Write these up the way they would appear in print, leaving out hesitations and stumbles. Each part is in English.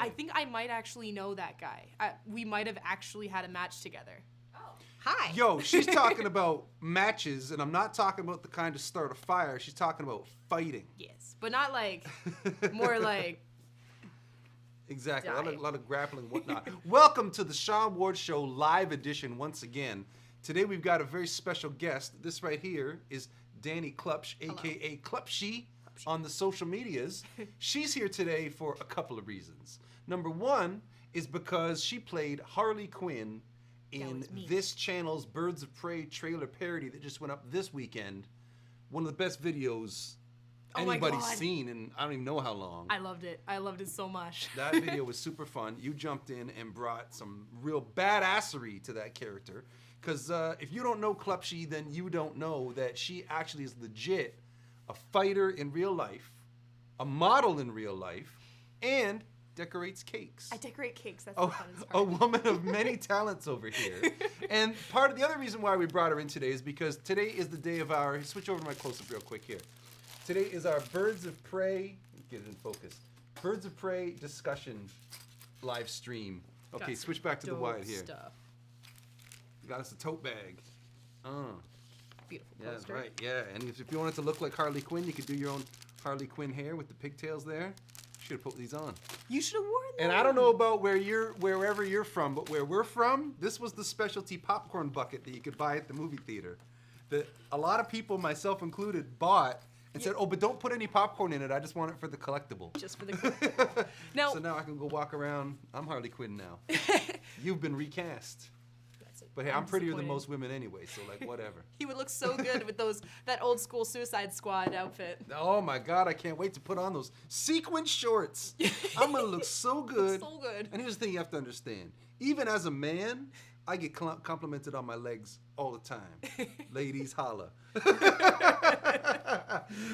I think I might actually know that guy. We might have actually had a match together. Oh. Hi. Yo, she's talking about matches, and I'm not talking about the kind to start a fire. She's talking about fighting. Yes, but not like, more like... Exactly. Die. A lot of grappling and whatnot. Welcome to the Sean Ward Show live edition once again. Today we've got a very special guest. This right here is Dani Klupsch, a.k.a. Klupschy, on the social medias. She's here today for a couple of reasons. Number one is because she played Harley Quinn in this channel's Birds of Prey trailer parody that just went up this weekend. One of the best videos anybody's seen in I don't even know how long. I loved it. I loved it so much. That video was super fun. You jumped in and brought some real badassery to that character. Because if you don't know Klupschy, then you don't know that she actually is legit a fighter in real life, a model in real life, and decorates cakes. I decorate cakes. That's the funnest part. A woman of many talents over here. And part of the other reason why we brought her in today is because today is the day of our... Switch over to my close-up real quick here. Today is our Birds of Prey... Get it in focus. Birds of Prey discussion live stream. Okay, switch back to the wide here. Stuff. Got us a tote bag. Beautiful Yeah, poster. right. Yeah, and if you wanted to look like Harley Quinn, you could do your own Harley Quinn hair with the pigtails there. Should have put these on. You should have worn them. And I don't know about wherever you're from, but where we're from, this was the specialty popcorn bucket that you could buy at the movie theater. That a lot of people, myself included, bought and said, "Oh, but don't put any popcorn in it. I just want it for the collectible." Just for the collectible. So now I can go walk around. I'm Harley Quinn now. You've been recast. But hey, I'm prettier than most women anyway, so like whatever. He would look so good with that old school Suicide Squad outfit. Oh my God, I can't wait to put on those sequin shorts. I'm gonna look so good. So good. And here's the thing you have to understand. Even as a man, I get complimented on my legs all the time. Ladies, holla.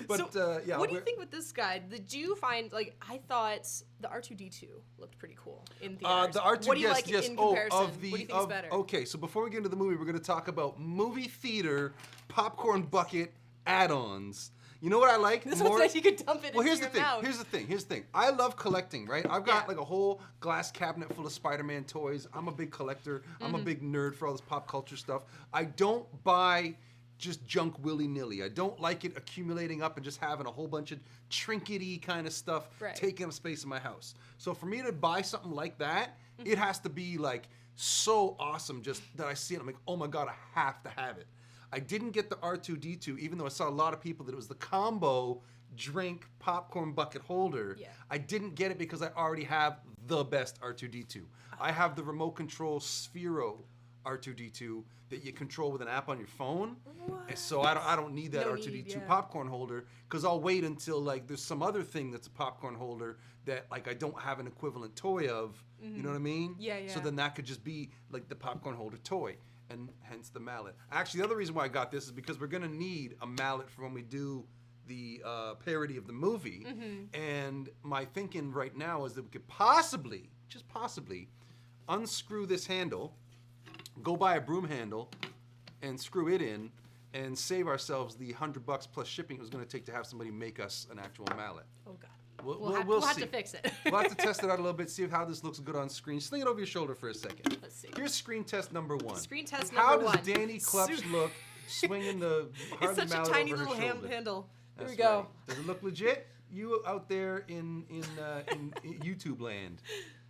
But yeah. What do you think with this guy? Did you find, like, I thought the R2-D2 looked pretty cool in theaters. The R2, what do you yes, like yes. in comparison? What do you think is better? Okay, so before we get into the movie, we're going to talk about movie theater popcorn bucket add-ons. You know what I like? This one's like you could dump it into here's your the thing. mouth. Here's the thing. I love collecting, right? I've got like a whole glass cabinet full of Spider-Man toys. I'm a big collector. I'm a big nerd for all this pop culture stuff. I don't buy just junk willy-nilly. I don't like it accumulating up and just having a whole bunch of trinkety kind of stuff taking up space in my house. So for me to buy something like that, it has to be like so awesome just that I see it. I'm like, oh my God, I have to have it. I didn't get the R2-D2, even though I saw a lot of people that it was the combo drink popcorn bucket holder. Yeah. I didn't get it because I already have the best R2-D2. I have the remote control Sphero R2-D2 that you control with an app on your phone. What? And so I don't need that R2-D2 popcorn holder because I'll wait until like there's some other thing that's a popcorn holder that like I don't have an equivalent toy of. You know what I mean? Yeah. So then that could just be like the popcorn holder toy. And hence the mallet. Actually, the other reason why I got this is because we're gonna need a mallet for when we do the parody of the movie. And my thinking right now is that we could possibly, just possibly, unscrew this handle, go buy a broom handle, and screw it in, and save ourselves the $100 plus shipping it was gonna take to have somebody make us an actual mallet. Oh God. We'll have to fix it. We'll have to test it out a little bit, see how this looks good on screen. Sling it over your shoulder for a second. Let's see. Here's screen test number one. Screen test how number one. How does Dani Klupsch look swinging the Harley It's such mallet a tiny over her little shoulder? handle. Here That's we go. Right. Does it look legit? You out there in YouTube land.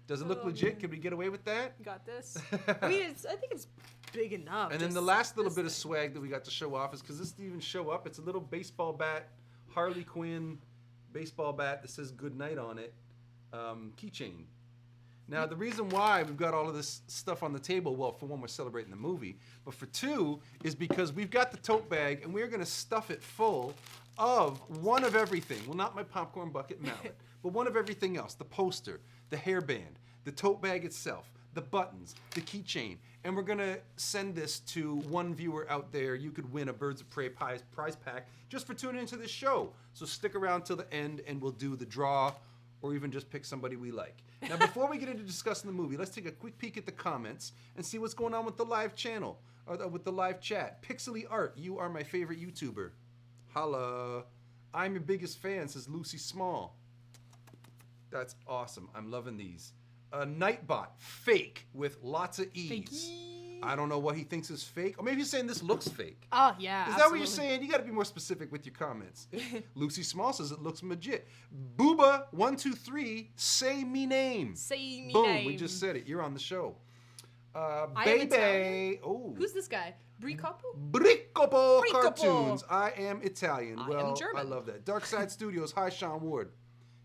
Does it look legit? Man. Can we get away with that? You got this. I mean, I think it's big enough. And then the last little bit of swag that we got to show off is because this didn't even show up. It's a little baseball bat, Harley Quinn baseball bat that says "Good Night" on it, keychain. Now the reason why we've got all of this stuff on the table, well, for one, we're celebrating the movie, but for two, is because we've got the tote bag and we're gonna stuff it full of one of everything. Well, not my popcorn bucket mallet, but one of everything else: the poster, the hairband, the tote bag itself, the buttons, the keychain. And we're gonna send this to one viewer out there. You could win a Birds of Prey prize pack just for tuning into this show. So stick around till the end and we'll do the draw or even just pick somebody we like. Now before we get into discussing the movie, let's take a quick peek at the comments and see what's going on with the live channel, or with the live chat. Pixely Art, you are my favorite YouTuber. Holla. I'm your biggest fan, says Lucy Small. That's awesome. I'm loving these. Nightbot, fake with lots of E's. Fakey. I don't know what he thinks is fake. Or maybe he's saying this looks fake. Oh, yeah. Is that what you're saying? You got to be more specific with your comments. Lucy Small says it looks legit. Booba123, say me name. Say me Boom, name. we just said it. You're on the show. I am Baby. Italian. Oh. Who's this guy? Bricopo? Bricopo Bricopo. Cartoons. I am Italian. I Well, am German. I love that. Dark Side Studios. Hi, Sean Ward.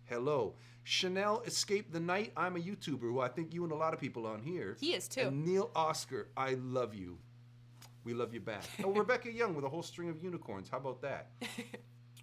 Hello. Chanel Escape the Night. I'm a YouTuber who I think you and a lot of people on here. He is too. And Neil Oscar. I love you. We love you back. Oh, Rebecca Young with a whole string of unicorns. How about that?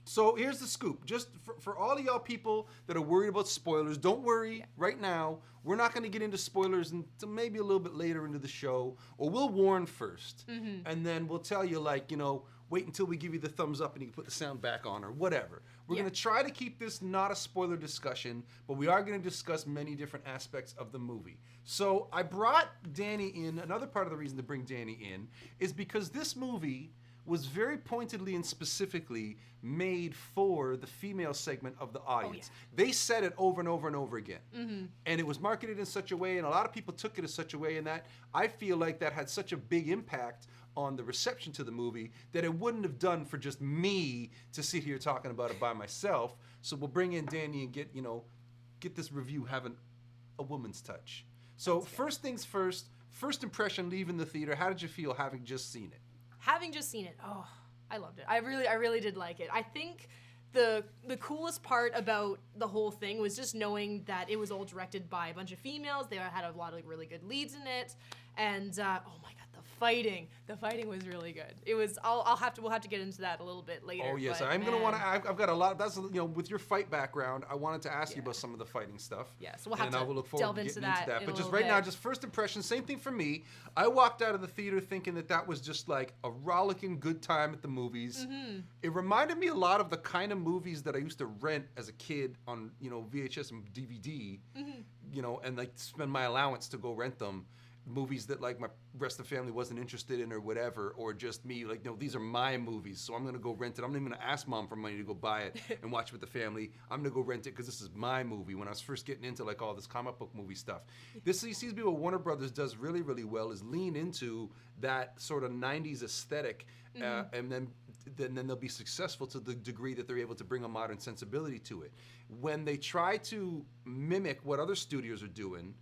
So here's the scoop. Just for all of y'all people that are worried about spoilers, don't worry right now. We're not going to get into spoilers until maybe a little bit later into the show. Or we'll warn first. Mm-hmm. And then we'll tell you, like, you know, wait until we give you the thumbs up and you can put the sound back on or whatever. We're going to try to keep this not a spoiler discussion, but we are going to discuss many different aspects of the movie. So I brought Dani in. Another part of the reason to bring Dani in is because this movie was very pointedly and specifically made for the female segment of the audience. They said it over and over and over again. Mm-hmm. And it was marketed in such a way, and a lot of people took it as such a way, and that I feel like that had such a big impact on the reception to the movie that it wouldn't have done for just me to sit here talking about it by myself. So we'll bring in Dani and get this review having a woman's touch. So first things first impression leaving the theater, how did you feel having just seen it? Having just seen it, oh, I loved it. I really did like it. I think the coolest part about the whole thing was just knowing that it was all directed by a bunch of females. They had a lot of really good leads in it, and oh my god, the fighting was really good. It was. We'll have to get into that a little bit later. Oh yes, but, I'm gonna want to. I've got a lot. That's with your fight background. I wanted to ask you about some of the fighting stuff. Yeah, so we'll have and to I will look forward delve to into getting into that. that. But just right now, just first impression. Same thing for me. I walked out of the theater thinking that was just like a rollicking good time at the movies. Mm-hmm. It reminded me a lot of the kind of movies that I used to rent as a kid on VHS and DVD. Mm-hmm. And like spend my allowance to go rent them. Movies that like my rest of the family wasn't interested in or whatever, or just me like, no, these are my movies, so I'm gonna go rent it. I'm not even gonna ask mom for money to go buy it and watch it with the family. I'm gonna go rent it because this is my movie. When I was first getting into like all this comic book movie stuff, this seems to be what Warner Brothers does really, really well, is lean into that sort of 90s aesthetic, and then they'll be successful to the degree that they're able to bring a modern sensibility to it. When they try to mimic what other studios are doing,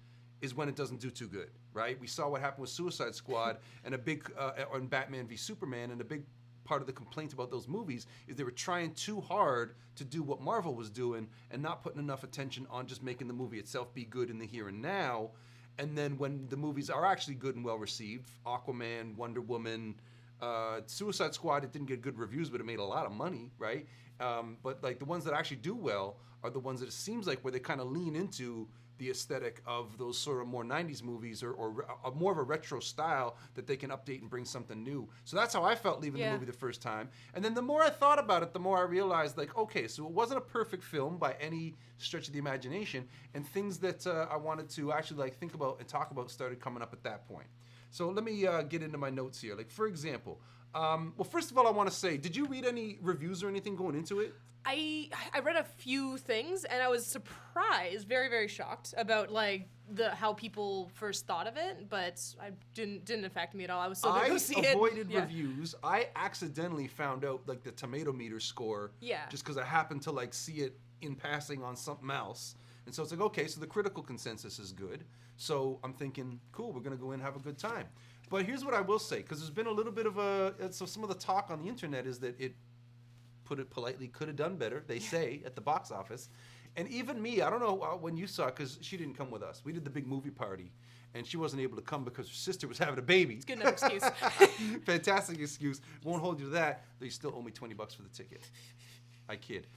is when it doesn't do too good, right? We saw what happened with Suicide Squad and a big, on Batman v Superman, and a big part of the complaint about those movies is they were trying too hard to do what Marvel was doing and not putting enough attention on just making the movie itself be good in the here and now. And then when the movies are actually good and well received, Aquaman, Wonder Woman, Suicide Squad, it didn't get good reviews, but it made a lot of money, right? But like the ones that actually do well are the ones that it seems like where they kind of lean into the aesthetic of those sort of more 90s movies or more of a retro style that they can update and bring something new. So that's how I felt leaving the movie the first time. And then the more I thought about it, the more I realized, like, okay, so it wasn't a perfect film by any stretch of the imagination, and things that I wanted to actually like think about and talk about started coming up at that point. So let me get into my notes here. Like, for example, well, first of all, I want to say, did you read any reviews or anything going into it? I read a few things, and I was surprised, very, very shocked about like how people first thought of it, but I didn't affect me at all. I was still going to go see it. I avoided reviews. I accidentally found out like the tomato meter score. Yeah. Just because I happened to like see it in passing on something else. And so it's like, okay, so the critical consensus is good. So I'm thinking, cool, we're going to go in and have a good time. But here's what I will say, because there's been a little bit of so some of the talk on the internet is that it, put it politely, could have done better, they say, at the box office. And even me, I don't know when you saw it, because she didn't come with us. We did the big movie party, and she wasn't able to come because her sister was having a baby. It's a good enough excuse. Fantastic excuse. Won't hold you to that. They still owe me $20 for the ticket. I kid.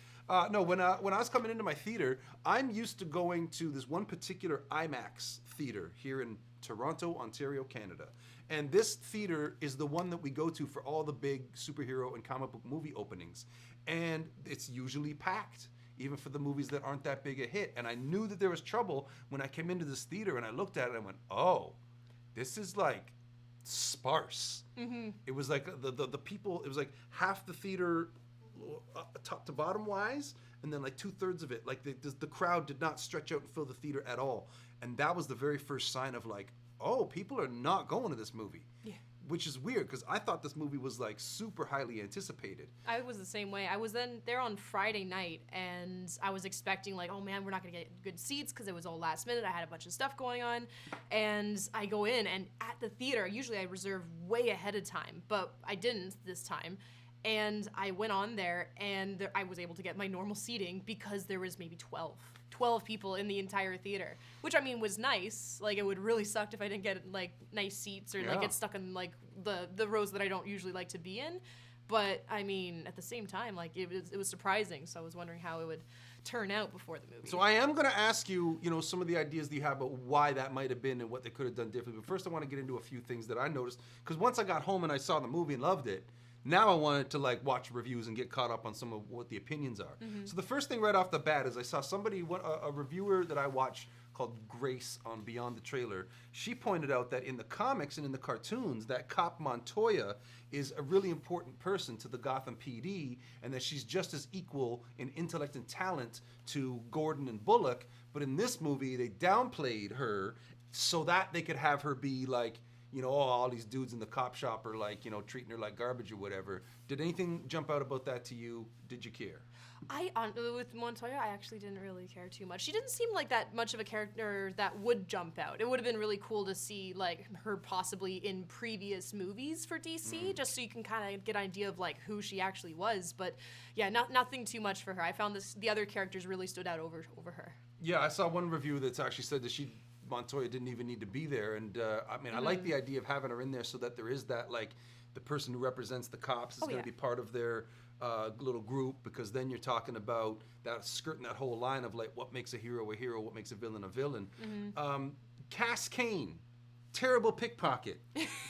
No, when I was coming into my theater, I'm used to going to this one particular IMAX theater here in Toronto, Ontario, Canada. And this theater is the one that we go to for all the big superhero and comic book movie openings. And it's usually packed, even for the movies that aren't that big a hit. And I knew that there was trouble when I came into this theater and I looked at it and I went, oh, this is like sparse. Mm-hmm. It was like the people, it was like half the theater top to bottom wise, and then like 2/3 of it, like the crowd did not stretch out and fill the theater at all. And that was the very first sign of like, oh, people are not going to this movie. Yeah. Which is weird because I thought this movie was like super highly anticipated. I was the same way. I was then there on Friday night, and I was expecting like, oh man, we're not gonna get good seats because it was all last minute. I had a bunch of stuff going on, and I go in, and at the theater, usually I reserve way ahead of time, but I didn't this time. And I went on there, and I was able to get my normal seating because there was maybe 12 people in the entire theater, which I mean was nice. Like, it would really suck if I didn't get like nice seats or like get stuck in like the rows that I don't usually like to be in. But I mean, at the same time, like it was surprising. So I was wondering how it would turn out before the movie. So I am going to ask you, you know, some of the ideas that you have about why that might have been and what they could have done differently. But first, I want to get into a few things that I noticed, because once I got home and I saw the movie and loved it, now I wanted to like watch reviews and get caught up on some of what the opinions are. Mm-hmm. So the first thing right off the bat is I saw somebody, a reviewer that I watch called Grace on Beyond the Trailer. She pointed out that in the comics and in the cartoons, that cop Montoya is a really important person to the Gotham PD, and that she's just as equal in intellect and talent to Gordon and Bullock. But in this movie, they downplayed her so that they could have her be like, you know, oh, all these dudes in the cop shop are like, you know, treating her like garbage or whatever. Did anything jump out about that to you? Did you care? With Montoya, I actually didn't really care too much. She didn't seem like that much of a character that would jump out. It would have been really cool to see like her possibly in previous movies for DC, just so you can kind of get an idea of like who she actually was. But yeah, nothing too much for her. I found the other characters really stood out over her. Yeah, I saw one review that's actually said that Montoya didn't even need to be there, and I mean, I like the idea of having her in there so that there is that, like, the person who represents the cops is going to be part of their little group, because then you're talking about that skirting that whole line of like what makes a hero, what makes a villain a villain. Cass Kane, terrible pickpocket.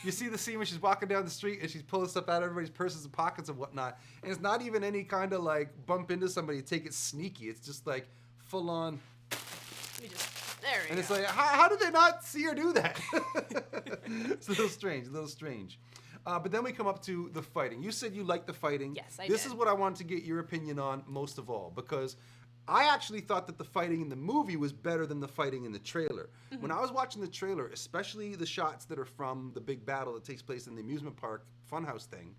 You see the scene when she's walking down the street and she's pulling stuff out of everybody's purses and pockets and whatnot, and it's not even any kind of like bump into somebody, take it sneaky. It's just like full on. And it's like, how did they not see her do that? It's a little strange. But then we come up to the fighting. You said you liked the fighting. Yes, I did. This is what I wanted to get your opinion on most of all, because I actually thought that the fighting in the movie was better than the fighting in the trailer. Mm-hmm. When I was watching the trailer, especially the shots that are from the big battle that takes place in the amusement park funhouse thing,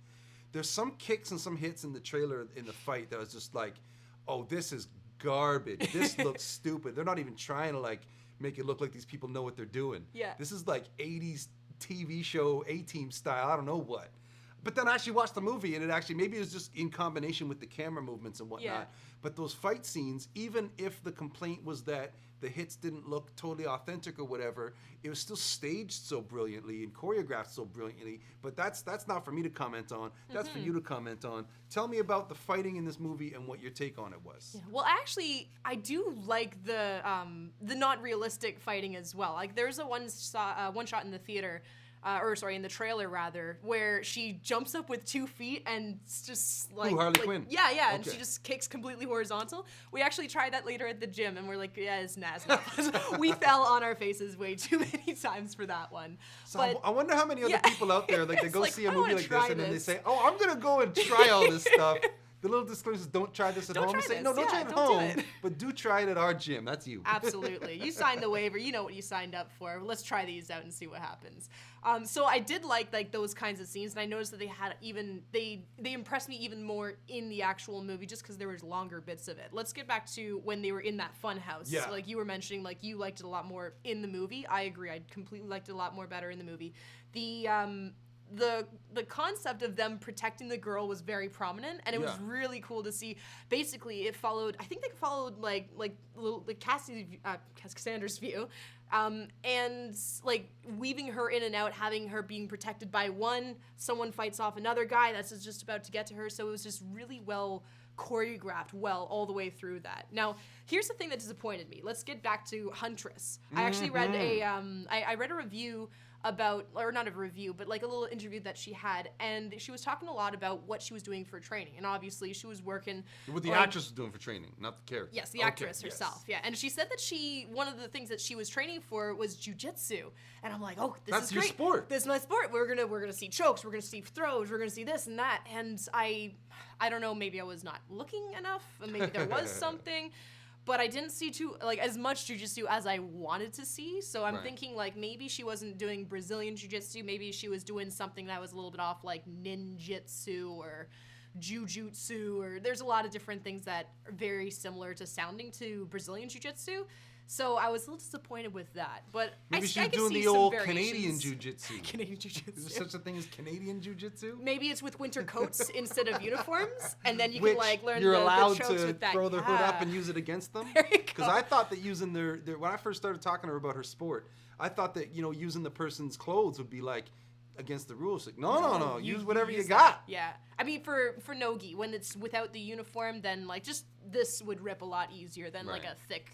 there's some kicks and some hits in the trailer in the fight that was just like, oh, this is garbage. This looks stupid. They're not even trying to like make it look like these people know what they're doing. Yeah. This is like 80s TV show A-Team style. I don't know what. But then I actually watched the movie, and it actually, maybe it was just in combination with the camera movements and whatnot. Yeah. But those fight scenes, even if the complaint was that the hits didn't look totally authentic or whatever, it was still staged so brilliantly and choreographed so brilliantly. But that's not for me to comment on. That's for you to comment on. Tell me about the fighting in this movie and what your take on it was. Yeah. Well, actually, I do like the not realistic fighting as well. Like, there's a one shot in the theater. In the trailer rather, where she jumps up with 2 feet and it's just like... Harley Quinn. Yeah, okay. And she just kicks completely horizontal. We actually tried that later at the gym, and we're like, yeah, it's we fell on our faces way too many times for that one. So but, I wonder how many other people out there, like, they go see a movie like this, and then they say, oh, I'm going to go and try all this stuff. The little disclaimers, don't try this at home. Don't try it at home, but do try it at our gym. That's you. Absolutely. You signed the waiver. You know what you signed up for. Let's try these out and see what happens. So I did like those kinds of scenes, and I noticed that they had they impressed me even more in the actual movie just because there was longer bits of it. Let's get back to when they were in that fun house. Yeah. Like you were mentioning, like you liked it a lot more in the movie. I agree. I completely liked it a lot more better in the movie. The concept of them protecting the girl was very prominent, and it was really cool to see. Basically, it followed. I think they followed like Cassandra's view, and like weaving her in and out, having her being protected by someone fights off another guy that's just about to get to her. So it was just really well choreographed all the way through that. Now, here's the thing that disappointed me. Let's get back to Huntress. I actually read I read a review about, or not a review, but like a little interview that she had, and she was talking a lot about what she was doing for training, and obviously she was working. What the actress was doing for training, not the character. Yes, the actress herself. Yeah, and she said that one of the things that she was training for was jujitsu, and I'm like, oh, this is great. That's your sport. This is my sport. We're gonna see chokes. We're gonna see throws. We're gonna see this and that. And I don't know. Maybe I was not looking enough. Maybe there was something. But I didn't see as much jiu-jitsu as I wanted to see. So I'm thinking like maybe she wasn't doing Brazilian jiu-jitsu. Maybe she was doing something that was a little bit off, like ninjutsu or jujutsu, or there's a lot of different things that are very similar to sounding to Brazilian jiu-jitsu. So I was a little disappointed with that, but maybe she's I could doing see the some old variations. Canadian jiu-jitsu. Canadian jiu-jitsu. Is there such a thing as Canadian jiu-jitsu? Maybe it's with winter coats instead of uniforms, and then you Which can like learn you're the allowed chokes to with that. throw the hood up and use it against them. There you go. Because I thought that using their when I first started talking to her about her sport, I thought that using the person's clothes would be like against the rules. Like no, use whatever you got. Yeah, I mean for nogi, when it's without the uniform, then like just this would rip a lot easier than like a thick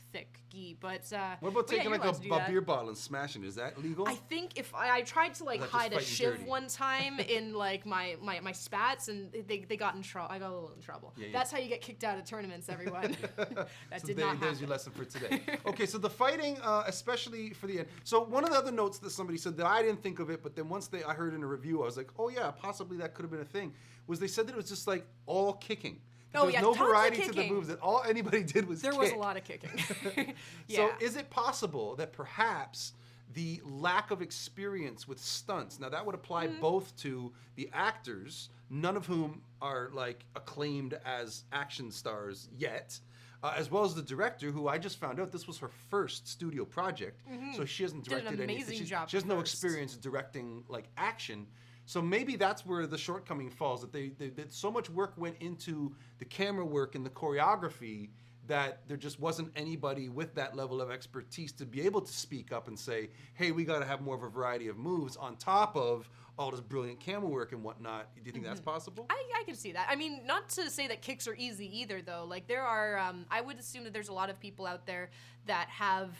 gi. But what about taking like a beer that. bottle and smashing it? Is that legal? I think if I tried to like hide a shiv dirty? one time in like my spats, and they got in trouble. I got a little in trouble. Yeah. That's how you get kicked out of tournaments, everyone. That so did not happen. There's your lesson for today. Okay, so the fighting, especially for the end. So one of the other notes that somebody said that I didn't think of it, but then once I heard in a review, I was like, oh yeah, possibly that could have been a thing. Was they said that it was just like all kicking. There was no variety to the moves. That all anybody did was There kick. was a lot of kicking. Yeah. So is it possible that perhaps the lack of experience with stunts, now that would apply both to the actors, none of whom are like acclaimed as action stars yet, as well as the director, who I just found out this was her first studio project, so she hasn't directed anything. She has no experience directing like action. So maybe that's where the shortcoming falls, that they so much work went into the camera work and the choreography that there just wasn't anybody with that level of expertise to be able to speak up and say, hey, we got to have more of a variety of moves on top of all this brilliant camera work and whatnot. Do you think that's possible? I can see that. I mean, not to say that kicks are easy either, though. Like, there are, I would assume that there's a lot of people out there that have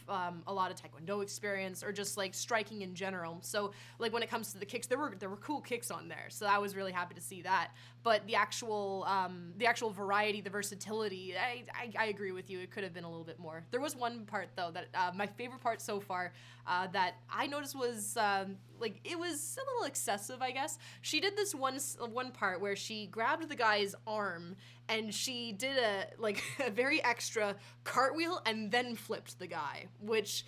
a lot of Taekwondo experience or just, like, striking in general. So, like, when it comes to the kicks, there were cool kicks on there. So I was really happy to see that. But the actual variety, the versatility, I agree with you. It could have been a little bit more. There was one part, though, that my favorite part so far that I noticed was, like, it was a little excessive, I guess. She did this one part where she grabbed the guy's arm and she did a very extra cartwheel and then flipped the guy, which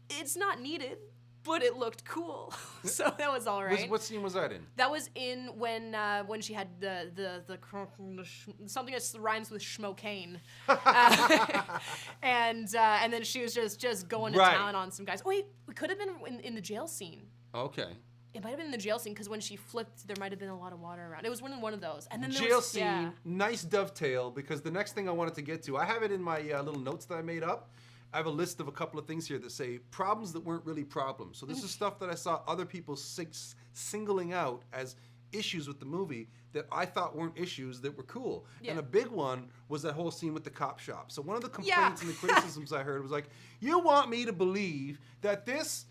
it's not needed, but it looked cool. So that was all right. What scene was that in? That was in when she had the something that rhymes with schmocaine, and then she was just going to town on some guys. Oh, wait, we could have been in the jail scene. Okay. It might have been in the jail scene because when she flipped, there might have been a lot of water around. It was one of those. And then there jail was, scene, nice dovetail, because the next thing I wanted to get to, I have it in my little notes that I made up. I have a list of a couple of things here that say problems that weren't really problems. So this is stuff that I saw other people singling out as issues with the movie that I thought weren't issues that were cool. Yeah. And a big one was that whole scene with the cop shop. So one of the complaints and the criticisms I heard was like, you want me to believe that this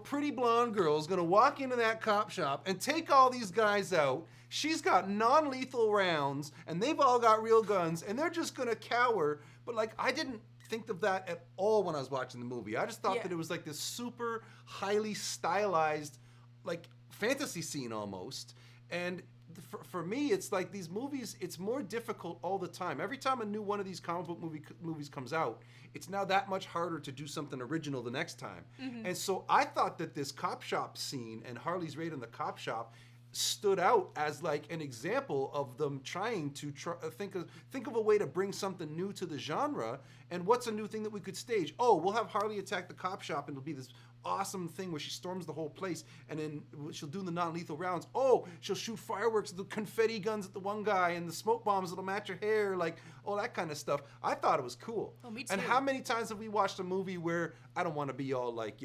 pretty blonde girl is going to walk into that cop shop and take all these guys out. She's got non-lethal rounds, and they've all got real guns, and they're just going to cower. But, like, I didn't think of that at all when I was watching the movie. I just thought that it was, like, this super highly stylized, like, fantasy scene almost. And for me, it's like these movies, it's more difficult all the time. Every time a new one of these comic book movies comes out, it's now that much harder to do something original the next time. Mm-hmm. And so I thought that this cop shop scene and Harley's raid on the cop shop stood out as like an example of them trying to think of a way to bring something new to the genre. And what's a new thing that we could stage? Oh, we'll have Harley attack the cop shop and it'll be this awesome thing where she storms the whole place, and then she'll do the non-lethal rounds. Oh, she'll shoot fireworks, the confetti guns at the one guy, and the smoke bombs that'll match her hair, like all that kind of stuff. I thought it was cool. Oh, me too. And how many times have we watched a movie where, I don't want to be all like,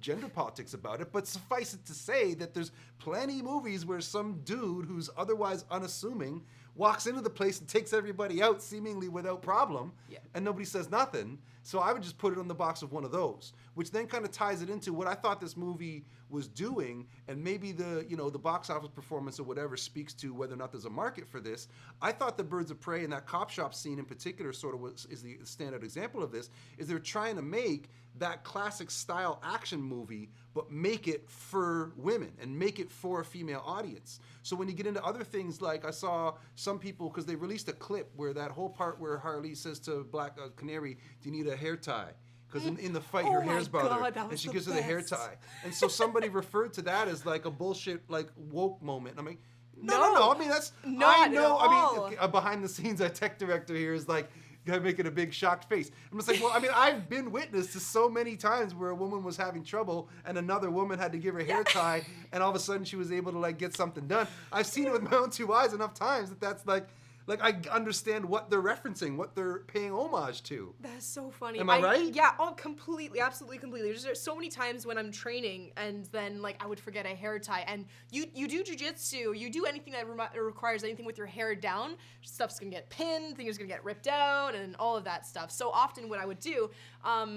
gender politics about it, but suffice it to say that there's plenty of movies where some dude who's otherwise unassuming walks into the place and takes everybody out seemingly without problem, and nobody says nothing. So I would just put it on the box of one of those, which then kind of ties it into what I thought this movie was doing, and maybe the box office performance or whatever speaks to whether or not there's a market for this. I thought the Birds of Prey and that cop shop scene in particular sort of is the standout example of this, is they're trying to make that classic style action movie, but make it for women and make it for a female audience. So when you get into other things, like I saw some people, because they released a clip where that whole part where Harley says to Black Canary, "Do you need a hair tie?" Because in the fight, her hair's bothered, and she gives her the hair tie. And so somebody referred to that as like a bullshit, like woke moment. And I'm like, no. I mean, that's not I know. at all. I mean, behind the scenes, our tech director here is like making a big shocked face. I'm just like, well, I mean, I've been witness to so many times where a woman was having trouble and another woman had to give her hair tie, and all of a sudden she was able to like get something done. I've seen it with my own two eyes enough times that's like I understand what they're referencing, what they're paying homage to. That's so funny. Am I right? Yeah, completely, absolutely, completely. There's so many times when I'm training and then like I would forget a hair tie. And you do jujitsu, you do anything that requires anything with your hair down, stuff's gonna get pinned, things are gonna get ripped out, and all of that stuff. So often what I would do,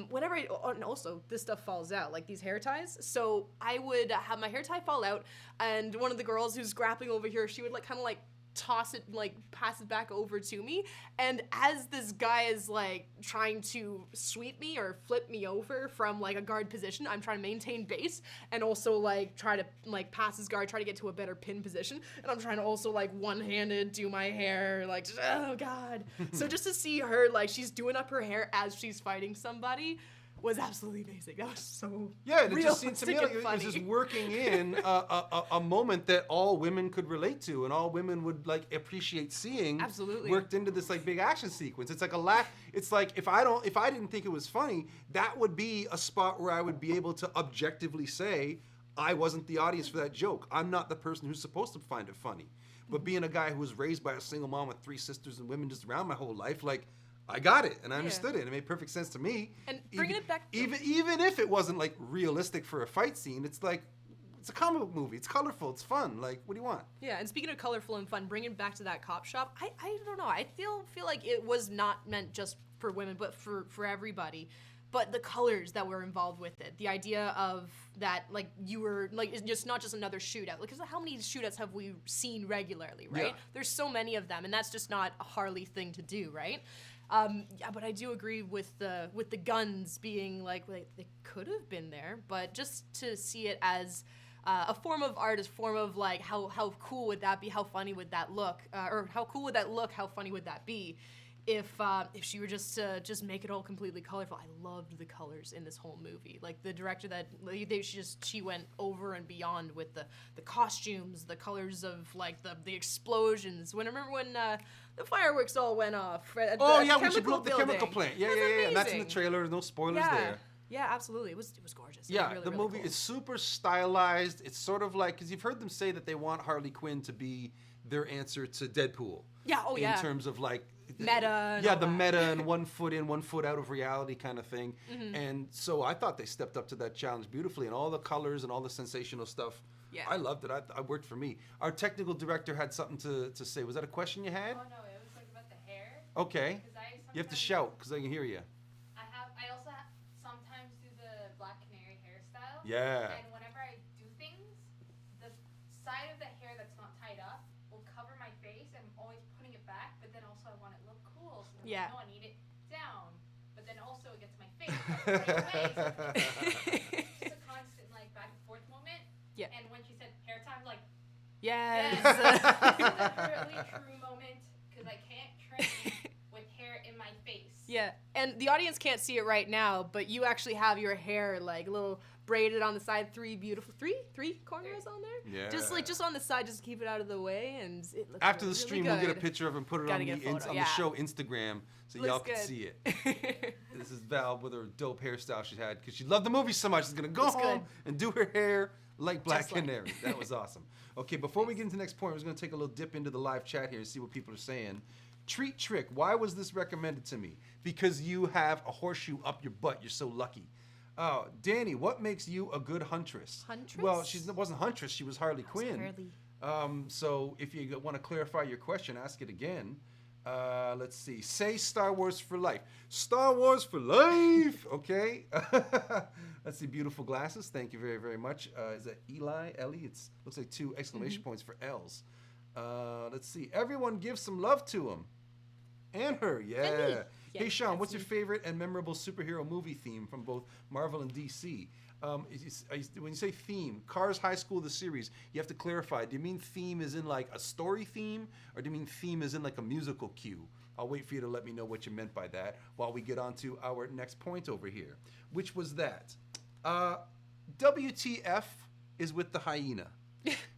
whenever and also this stuff falls out, like these hair ties. So I would have my hair tie fall out, and one of the girls who's grappling over here, she would like kind of like toss it, like pass it back over to me, and as this guy is like trying to sweep me or flip me over from like a guard position, I'm trying to maintain base and also like try to like pass his guard, try to get to a better pin position, and I'm trying to also like one-handed do my hair, like oh god. So just to see her like she's doing up her hair as she's fighting somebody was absolutely amazing. That was so it just seemed to me like it was just working in a moment that all women could relate to and all women would like appreciate seeing. Absolutely. Worked into this like big action sequence. It's like it's like if I didn't think it was funny, that would be a spot where I would be able to objectively say I wasn't the audience for that joke. I'm not the person who's supposed to find it funny. But being a guy who was raised by a single mom with 3 sisters and women just around my whole life, like I got it, and I understood it, and it made perfect sense to me. And bringing it back, even if it wasn't like realistic for a fight scene, it's like it's a comic book movie. It's colorful. It's fun. Like, what do you want? Yeah, and speaking of colorful and fun, bringing it back to that cop shop, I don't know. I feel like it was not meant just for women, but for everybody. But the colors that were involved with it, the idea of that, like you were like, it's just not just another shootout. Like, how many shootouts have we seen regularly, right? Yeah. There's so many of them, and that's just not a Harley thing to do, right? But I do agree with the guns being like they could have been there, but just to see it as a form of art, a form of like how cool would that be? How funny would that look? Or how cool would that look? How funny would that be? If she were just to just make it all completely colorful. I loved the colors in this whole movie. Like the director she went over and beyond with the costumes, the colors of like the explosions. Remember when the fireworks all went off at when she blew up the chemical plant. Yeah. And that's in the trailer. No spoilers there. Yeah, absolutely. It was gorgeous. Yeah, really, the movie is super stylized. It's sort of like, because you've heard them say that they want Harley Quinn to be their answer to Deadpool. Yeah, in terms of like meta. Yeah, the meta and 1 foot in, 1 foot out of reality kind of thing. Mm-hmm. And so I thought they stepped up to that challenge beautifully, and all the colors and all the sensational stuff. Yeah. I loved it. I worked for me. Our technical director had something to say. Was that a question you had? Oh no, it was like about the hair. Okay. You have to shout because I can hear you. I also sometimes do the Black Canary hairstyle. Yeah. And whenever I do things, the side of the hair that's not tied up will cover my face. I'm always putting it back, but then also I want it to look cool. So I'm like, no, I need it down. But then also it gets my face right away. So it's a constant like back and forth moment. Yeah. And when she said hair time, like, yes. It's a really true moment because I can't train with hair in my face. Yeah, and the audience can't see it right now, but you actually have your hair like a little braided on the side, three corners on there. Yeah. Just on the side, just keep it out of the way, and it looks after the really stream, good. we'll get a picture of it and put it on the show Instagram so Looks y'all can good. see it. This is Val with her dope hairstyle she had because she loved the movie so much. She's gonna go home and do her hair like Black Canary. That was awesome. Okay, before we get into the next point, we're just gonna take a little dip into the live chat here and see what people are saying. Treat Trick, why was this recommended to me? Because you have a horseshoe up your butt. You're so lucky. Dani, what makes you a good huntress? Huntress? Well, she wasn't huntress. She was Harley Quinn. So if you want to clarify your question, ask it again. Let's see. Say Star Wars for life. Star Wars for life. Okay. Let's see. Beautiful glasses. Thank you very, very much. Is that Ellie? It looks like 2 exclamation points for L's. Let's see. Everyone give some love to him. And her. Yeah. Hey, Sean, what's your favorite and memorable superhero movie theme from both Marvel and DC? When you say theme, Cars High School, the series, you have to clarify. Do you mean theme is in like a story theme, or do you mean theme is in like a musical cue? I'll wait for you to let me know what you meant by that while we get on to our next point over here, which was that WTF is with the hyena.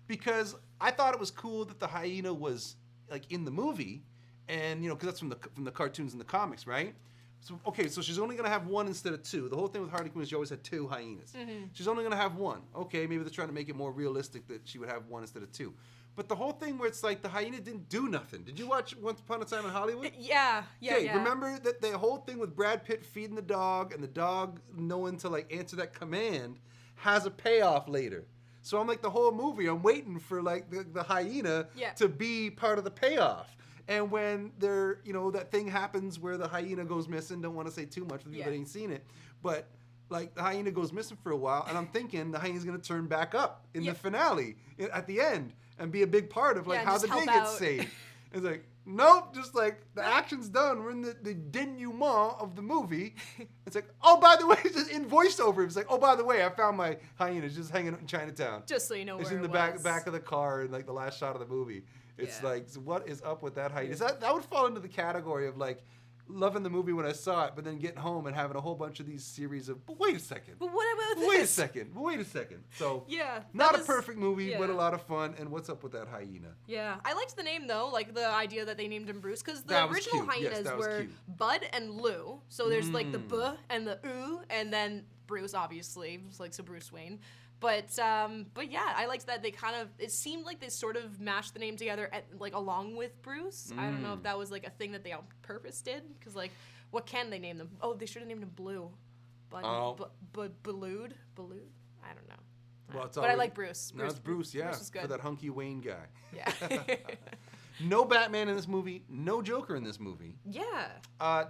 Because I thought it was cool that the hyena was like in the movie, and because that's from the cartoons and the comics, right? So, okay, so she's only going to have 1 instead of 2. The whole thing with Harley Quinn is she always had 2 hyenas. She's only going to have 1. Okay, maybe they're trying to make it more realistic that she would have 1 instead of 2. But the whole thing where it's like the hyena didn't do nothing. Did you watch Once Upon a Time in Hollywood? Yeah. Okay, remember that the whole thing with Brad Pitt feeding the dog and the dog knowing to like answer that command has a payoff later. So I'm like the whole movie, I'm waiting for like the hyena to be part of the payoff. And when that thing happens where the hyena goes missing, don't want to say too much for people that ain't seen it, but like the hyena goes missing for a while, and I'm thinking the hyena's going to turn back up in the finale at the end and be a big part of like how the day gets saved. It's like, nope, just like the action's done. We're in the denouement of the movie. It's like, oh, by the way, just in voiceover, it's like, oh, by the way, I found my hyena just hanging out in Chinatown. Just so you know where it was. It's in the back of the car in like the last shot of the movie. It's like, so what is up with that hyena? That would fall into the category of like loving the movie when I saw it, but then getting home and having a whole bunch of these series of, but wait a second. But what about this? Wait a second. So, yeah, not a perfect movie, but a lot of fun. And what's up with that hyena? Yeah, I liked the name though, like the idea that they named him Bruce, because the original hyenas were Bud and Lou. So there's like the B and the U, and then Bruce, obviously, like so Bruce Wayne. But yeah, I liked that they it seemed like they sort of mashed the name together along with Bruce. I don't know if that was like a thing that they on purpose did, because like, what can they name them? Oh, they should have named him Blue. Ballood? I don't know. Well, but I like Bruce. No, it's Bruce, yeah. Bruce is good. For that hunky Wayne guy. Yeah. No Batman in this movie. No Joker in this movie. Yeah.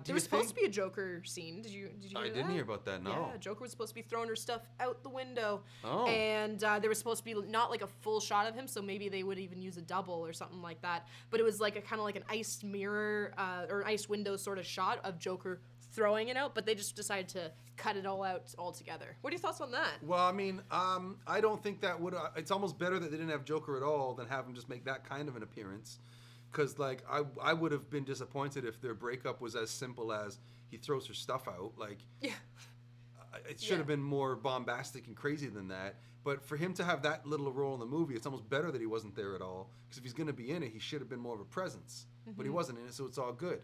There was supposed to be a Joker scene. Did you hear that? I didn't hear about that, no. Yeah, Joker was supposed to be throwing her stuff out the window. Oh. And there was supposed to be not like a full shot of him, so maybe they would even use a double or something like that. But it was like a kind of like an iced mirror or an iced window sort of shot of Joker throwing it out, but they just decided to cut it all out altogether. What are your thoughts on that? Well, I mean, I don't think that would... it's almost better that they didn't have Joker at all than have him just make that kind of an appearance. Because, like, I would have been disappointed if their breakup was as simple as he throws her stuff out. Like, it should have been more bombastic and crazy than that. But for him to have that little role in the movie, it's almost better that he wasn't there at all. Because if he's going to be in it, he should have been more of a presence. But he wasn't in it, so it's all good.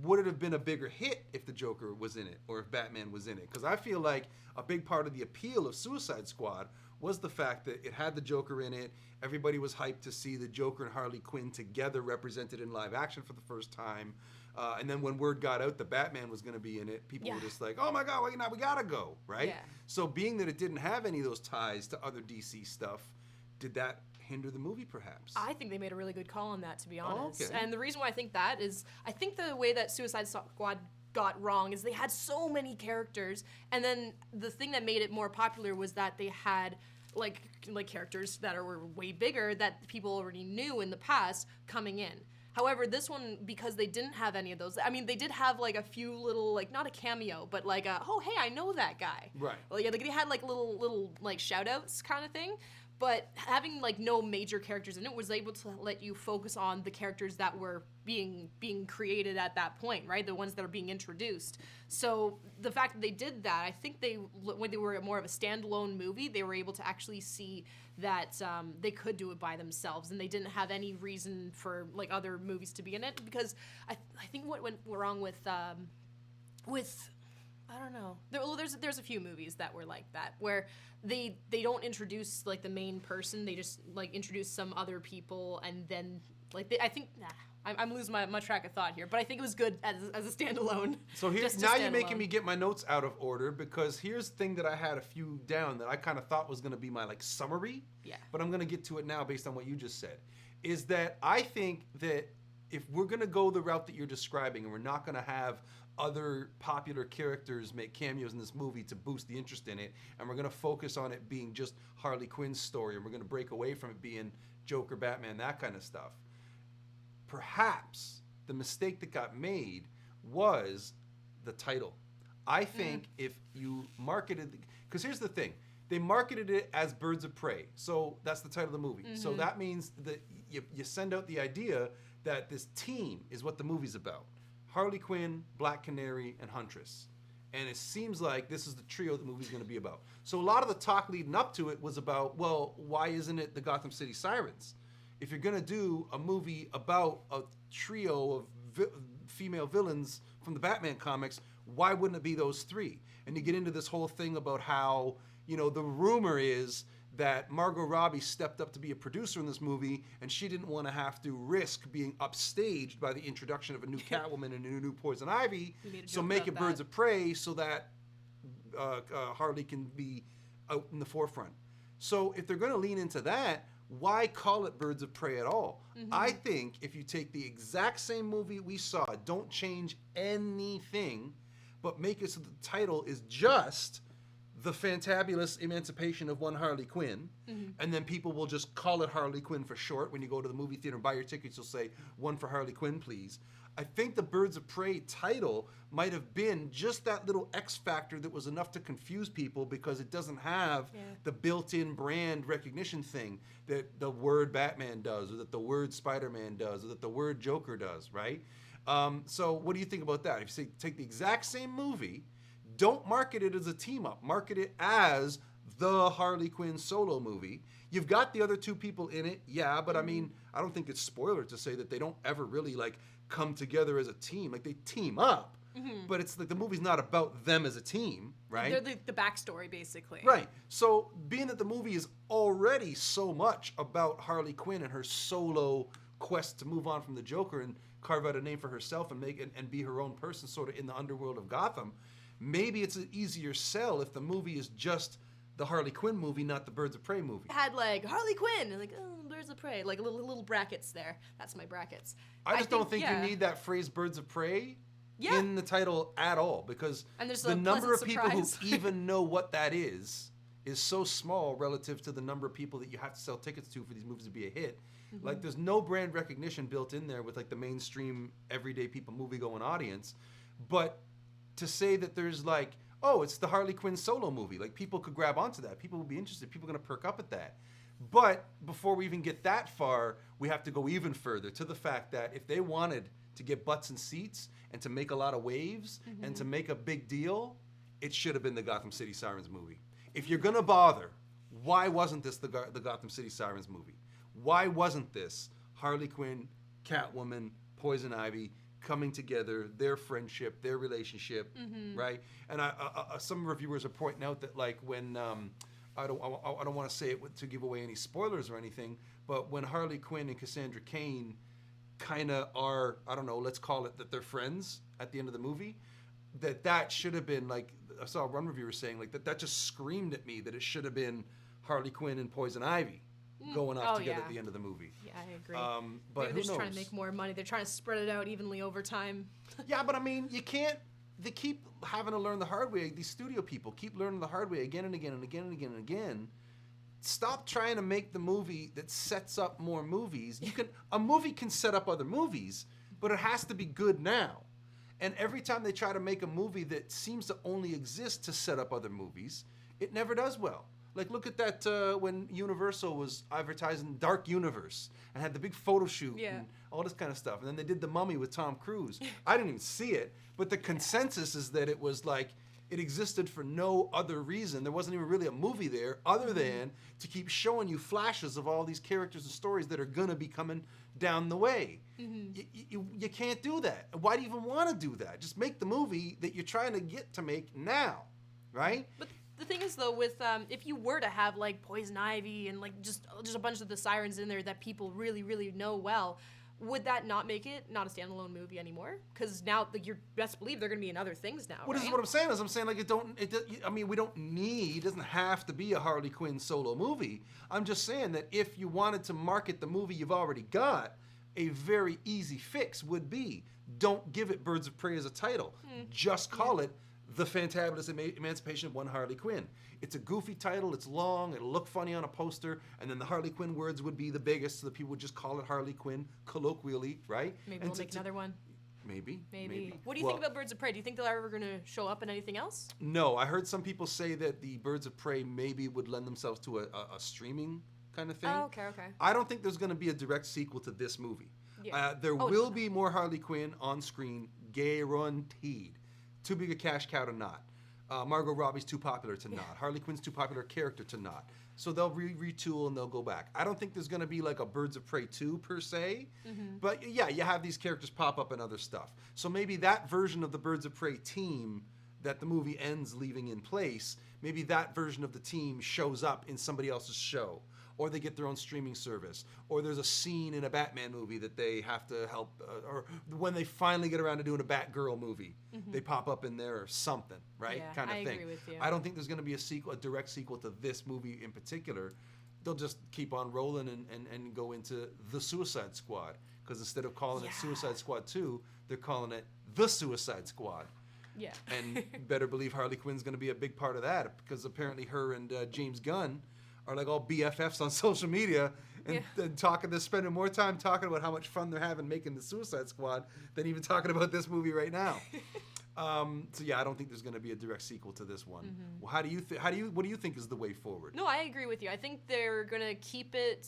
Would it have been a bigger hit if the Joker was in it or if Batman was in it? Because I feel like a big part of the appeal of Suicide Squad was the fact that it had the Joker in it. Everybody was hyped to see the Joker and Harley Quinn together represented in live action for the first time. And then when word got out that Batman was going to be in it, people were just like, oh my God, we gotta go, right? Yeah. So being that it didn't have any of those ties to other DC stuff, did that hinder the movie perhaps? I think they made a really good call on that, to be honest. Oh, okay. And the reason why I think that is, I think the way that Suicide Squad got wrong is they had so many characters, and then the thing that made it more popular was that they had like characters that were way bigger that people already knew in the past coming in. However, this one, because they didn't have any of those, I mean, they did have like a few little, like, not a cameo, but like oh hey, I know that guy. Right. Well, yeah, like they had like little like shout outs kind of thing. But having like no major characters in it was able to let you focus on the characters that were being created at that point, right? The ones that are being introduced. So the fact that they did that, I think when they were more of a standalone movie, they were able to actually see that they could do it by themselves, and they didn't have any reason for like other movies to be in it. Because I think what went wrong with I don't know. There's a few movies that were like that, where they don't introduce like the main person. They just like introduce some other people, and then like I'm losing my track of thought here, but I think it was good as a standalone. So now you're making me get my notes out of order, because here's the thing that I had a few down that I kind of thought was going to be my like summary. Yeah. But I'm going to get to it now based on what you just said. Is that I think that if we're going to go the route that you're describing, and we're not going to have other popular characters make cameos in this movie to boost the interest in it, and we're going to focus on it being just Harley Quinn's story, and we're going to break away from it being Joker, Batman, that kind of stuff, perhaps the mistake that got made was the title. I think if you marketed, because here's the thing, they marketed it as Birds of Prey, so that's the title of the movie. So that means that you send out the idea that this team is what the movie's about. Harley Quinn, Black Canary, and Huntress. And it seems like this is the trio the movie's going to be about. So a lot of the talk leading up to it was about, well, why isn't it the Gotham City Sirens? If you're going to do a movie about a trio of female villains from the Batman comics, why wouldn't it be those three? And you get into this whole thing about how, you know, the rumor is that Margot Robbie stepped up to be a producer in this movie, and she didn't want to have to risk being upstaged by the introduction of a new Catwoman and a new Poison Ivy, so make it Birds of Prey so that Harley can be out in the forefront. So if they're going to lean into that, why call it Birds of Prey at all? I think if you take the exact same movie we saw, don't change anything, but make it so the title is just The Fantabulous Emancipation of One Harley Quinn, and then people will just call it Harley Quinn for short. When you go to the movie theater and buy your tickets, you'll say, "One for Harley Quinn, please." I think the Birds of Prey title might have been just that little X factor that was enough to confuse people, because it doesn't have the built-in brand recognition thing that the word Batman does, or that the word Spider-Man does, or that the word Joker does, right? So what do you think about that? If you say, take the exact same movie, don't market it as a team-up. Market it as the Harley Quinn solo movie. You've got the other two people in it, yeah, but I mean, I don't think it's spoiler to say that they don't ever really like come together as a team. Like, they team up, but it's like the movie's not about them as a team, right? They're the backstory, basically. Right. So being that the movie is already so much about Harley Quinn and her solo quest to move on from the Joker and carve out a name for herself and make and be her own person sort of in the underworld of Gotham, maybe it's an easier sell if the movie is just the Harley Quinn movie, not the Birds of Prey movie. It had like Harley Quinn and like, oh, Birds of Prey, like little brackets there. That's my brackets. I just don't think you need that phrase Birds of Prey in the title at all, because the number of people who even know what that is so small relative to the number of people that you have to sell tickets to for these movies to be a hit. Like, there's no brand recognition built in there with like the mainstream everyday people movie going audience. But to say that there's like, oh, it's the Harley Quinn solo movie, like people could grab onto that. People will be interested. People are going to perk up at that. But before we even get that far, we have to go even further to the fact that if they wanted to get butts and seats and to make a lot of waves and to make a big deal, it should have been the Gotham City Sirens movie. If you're going to bother, why wasn't this the Gotham City Sirens movie? Why wasn't this Harley Quinn, Catwoman, Poison Ivy coming together, their friendship, their relationship, right? And some reviewers are pointing out that, like, when I don't want to say it to give away any spoilers or anything, but when Harley Quinn and Cassandra Cain kind of are, I don't know, let's call it that they're friends at the end of the movie, that should have been, like, I saw one reviewer saying, like, that just screamed at me that it should have been Harley Quinn and Poison Ivy going off together at the end of the movie. Yeah, I agree. But maybe they're just trying to make more money. They're trying to spread it out evenly over time. Yeah, but I mean, you can't. They keep having to learn the hard way. These studio people keep learning the hard way again and again and again and again and again. Stop trying to make the movie that sets up more movies. A movie can set up other movies, but it has to be good now. And every time they try to make a movie that seems to only exist to set up other movies, it never does well. Like, look at that when Universal was advertising Dark Universe and had the big photo shoot and all this kind of stuff. And then they did The Mummy with Tom Cruise. I didn't even see it, but the consensus is that it was like, it existed for no other reason. There wasn't even really a movie there other than to keep showing you flashes of all these characters and stories that are going to be coming down the way. You can't do that. Why do you even want to do that? Just make the movie that you're trying to get to make now, right? But the thing is, though, with if you were to have like Poison Ivy and like just a bunch of the sirens in there that people really, really know well, would that not make it not a standalone movie anymore? Because now, like, you're best believe they're going to be in other things now. Well, this is what I'm saying. I'm saying like we don't need. It doesn't have to be a Harley Quinn solo movie. I'm just saying that if you wanted to market the movie you've already got, a very easy fix would be don't give it Birds of Prey as a title. Just call it The Fantabulous Emancipation of One Harley Quinn. It's a goofy title, it's long, it'll look funny on a poster, and then the Harley Quinn words would be the biggest, so that people would just call it Harley Quinn colloquially, right? Maybe we'll make another one. Maybe. What do you think about Birds of Prey? Do you think they're ever going to show up in anything else? No, I heard some people say that the Birds of Prey maybe would lend themselves to a streaming kind of thing. Oh, okay. I don't think there's going to be a direct sequel to this movie. Yeah. There will be more Harley Quinn on screen, guaranteed. Too big a cash cow to not. Margot Robbie's too popular to not. Harley Quinn's too popular character to not. So they'll retool and they'll go back. I don't think there's going to be like a Birds of Prey 2 per se. But yeah, you have these characters pop up in other stuff. So maybe that version of the Birds of Prey team that the movie ends leaving in place, maybe that version of the team shows up in somebody else's show. Or they get their own streaming service. Or there's a scene in a Batman movie that they have to help. Or when they finally get around to doing a Batgirl movie, they pop up in there or something, right? Yeah, kind of I thing. agree with you. I don't think there's going to be a direct sequel to this movie in particular. They'll just keep on rolling and go into The Suicide Squad. Because instead of calling it Suicide Squad 2, they're calling it The Suicide Squad. Yeah. And better believe Harley Quinn's going to be a big part of that. Because apparently her and James Gunn are like all BFFs on social media and they're spending more time talking about how much fun they're having making the Suicide Squad than even talking about this movie right now. So yeah, I don't think there's going to be a direct sequel to this one. Well, what do you think is the way forward? No, I agree with you. I think they're going to keep it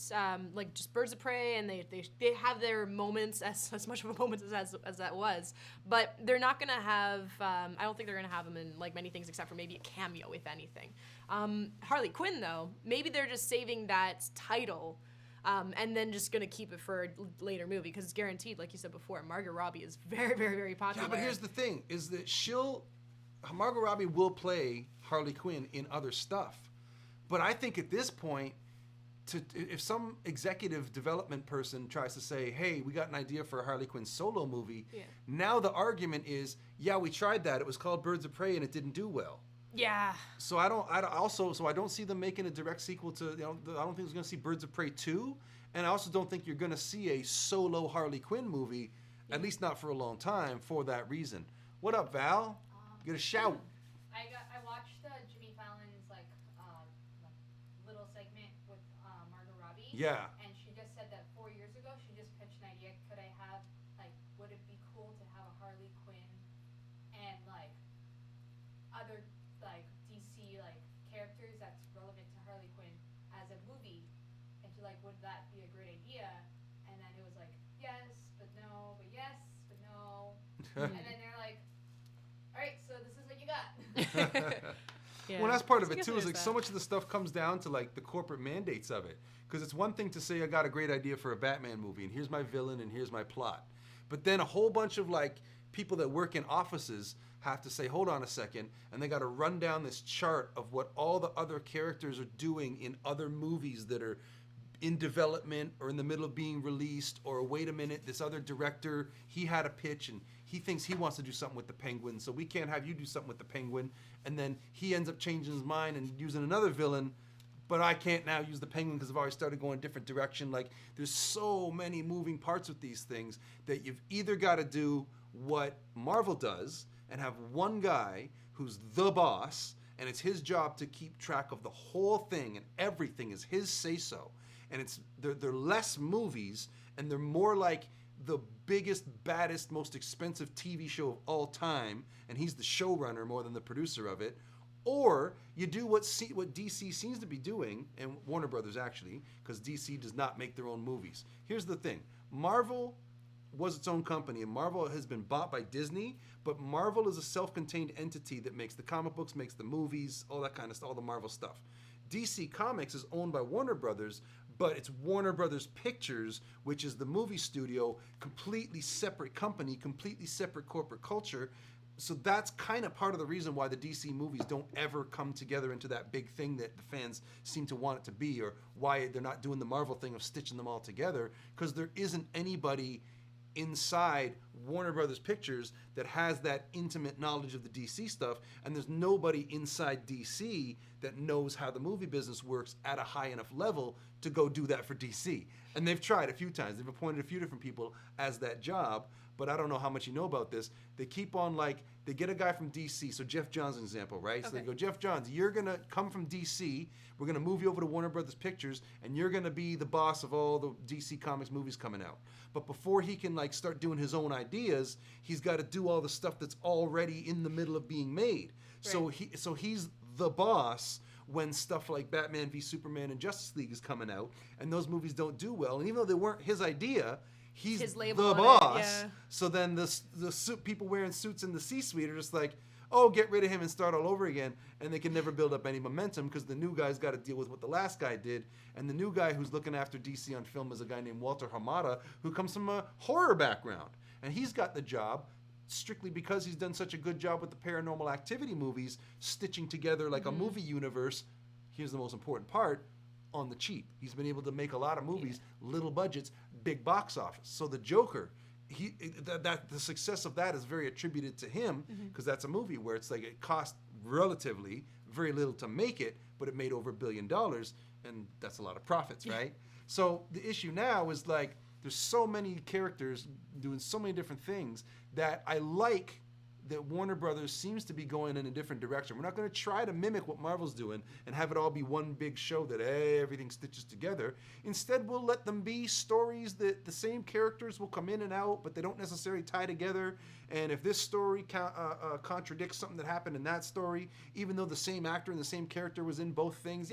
like just Birds of Prey, and they have their moments, as much of a moment as that was, but they're not going to have, I don't think they're going to have them in like many things except for maybe a cameo, if anything. Harley Quinn, though, maybe they're just saving that title and then just going to keep it for a later movie because it's guaranteed, like you said before, Margot Robbie is very, very, very popular. Yeah, but here's the thing, is that Margot Robbie will play Harley Quinn in other stuff. But I think at this point, if some executive development person tries to say, hey, we got an idea for a Harley Quinn solo movie, now the argument is, yeah, we tried that. It was called Birds of Prey and it didn't do well. Yeah. So I don't see them making a direct sequel to, I don't think we're going to see Birds of Prey 2, and I also don't think you're going to see a solo Harley Quinn movie, at least not for a long time, for that reason. What up, Val? Get a shout. I watched Jimmy Fallon's little segment with Margot Robbie. Yeah. And she just said that 4 years ago she just pitched an idea. Could I have would it be cool to have a Harley Quinn and other DC characters that's relevant to Harley Quinn as a movie? And she's like, would that be a great idea? And then it was like, yes, but no, but yes, but no. And then they're like, all right, so this is what you got. Yeah. Well, that's part of it too. Is so much of the stuff comes down to the corporate mandates of it. Because it's one thing to say I got a great idea for a Batman movie, and here's my villain, and here's my plot. But then a whole bunch of people that work in offices have to say, hold on a second, and they got to run down this chart of what all the other characters are doing in other movies that are in development or in the middle of being released, or wait a minute, this other director, he had a pitch and he thinks he wants to do something with the Penguin, so we can't have you do something with the Penguin. And then he ends up changing his mind and using another villain, but I can't now use the Penguin because I've already started going a different direction. There's so many moving parts with these things that you've either got to do what Marvel does and have one guy who's the boss, and it's his job to keep track of the whole thing, and everything is his say-so. And they're less movies, and they're more like the biggest, baddest, most expensive TV show of all time, and he's the showrunner more than the producer of it. Or you do what DC seems to be doing, and Warner Brothers actually, because DC does not make their own movies. Here's the thing. Marvel was its own company, and Marvel has been bought by Disney, but Marvel is a self-contained entity that makes the comic books, makes the movies, all that kind of stuff, all the Marvel stuff. DC Comics is owned by Warner Brothers, but it's Warner Brothers Pictures, which is the movie studio, completely separate company, completely separate corporate culture. So that's kind of part of the reason why the DC movies don't ever come together into that big thing that the fans seem to want it to be, or why they're not doing the Marvel thing of stitching them all together, because there isn't anybody inside Warner Brothers Pictures that has that intimate knowledge of the DC stuff, and there's nobody inside DC that knows how the movie business works at a high enough level to go do that for DC. And they've tried a few times. They've appointed a few different people as that job, but I don't know how much you know about this. They keep on, like, they get a guy from DC, so Jeff Johns' example, right? Okay. So they go, Jeff Johns, you're going to come from DC, we're going to move you over to Warner Brothers Pictures, and you're going to be the boss of all the DC Comics movies coming out. But before he can, like, start doing his own ideas, he's got to do all the stuff that's already in the middle of being made. Right. So he's the boss when stuff like Batman v Superman and Justice League is coming out, and those movies don't do well. And even though they weren't his idea, he's his label the boss. Yeah. So then the people wearing suits in the C-suite are just like, oh, get rid of him and start all over again. And they can never build up any momentum because the new guy's got to deal with what the last guy did. And the new guy who's looking after DC on film is a guy named Walter Hamada, who comes from a horror background. And he's got the job strictly because he's done such a good job with the Paranormal Activity movies, stitching together like a movie universe. Here's the most important part: on the cheap. He's been able to make a lot of movies, little budgets, big box office. So the Joker, the success of that is very attributed to him, because that's a movie where it's like it cost relatively very little to make it, but it made over $1 billion, and that's a lot of profits, right? So the issue now is like there's so many characters doing so many different things that I like that Warner Brothers seems to be going in a different direction. We're not going to try to mimic what Marvel's doing and have it all be one big show that everything stitches together. Instead, we'll let them be stories that the same characters will come in and out, but they don't necessarily tie together. And if this story contradicts something that happened in that story, even though the same actor and the same character was in both things,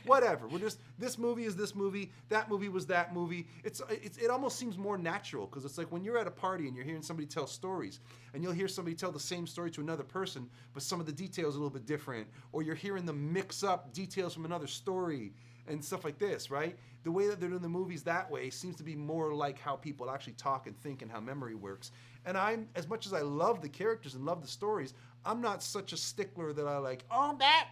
whatever. We're just, this movie is this movie, that movie was that movie. It almost seems more natural, because it's like when you're at a party and you're hearing somebody tell stories, and you'll hear somebody tell the same story to another person, but some of the details are a little bit different, or you're hearing them mix up details from another story and stuff like this, right? The way that they're doing the movies that way seems to be more like how people actually talk and think and how memory works. And I'm, as much as I love the characters and love the stories, I'm not such a stickler that I like, oh, that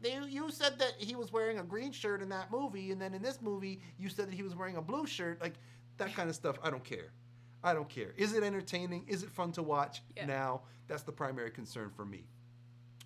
you said that he was wearing a green shirt in that movie, and then in this movie you said that he was wearing a blue shirt. Like, that kind of stuff, I don't care. I don't care. Is it entertaining? Is it fun to watch? Yeah. Now, that's the primary concern for me.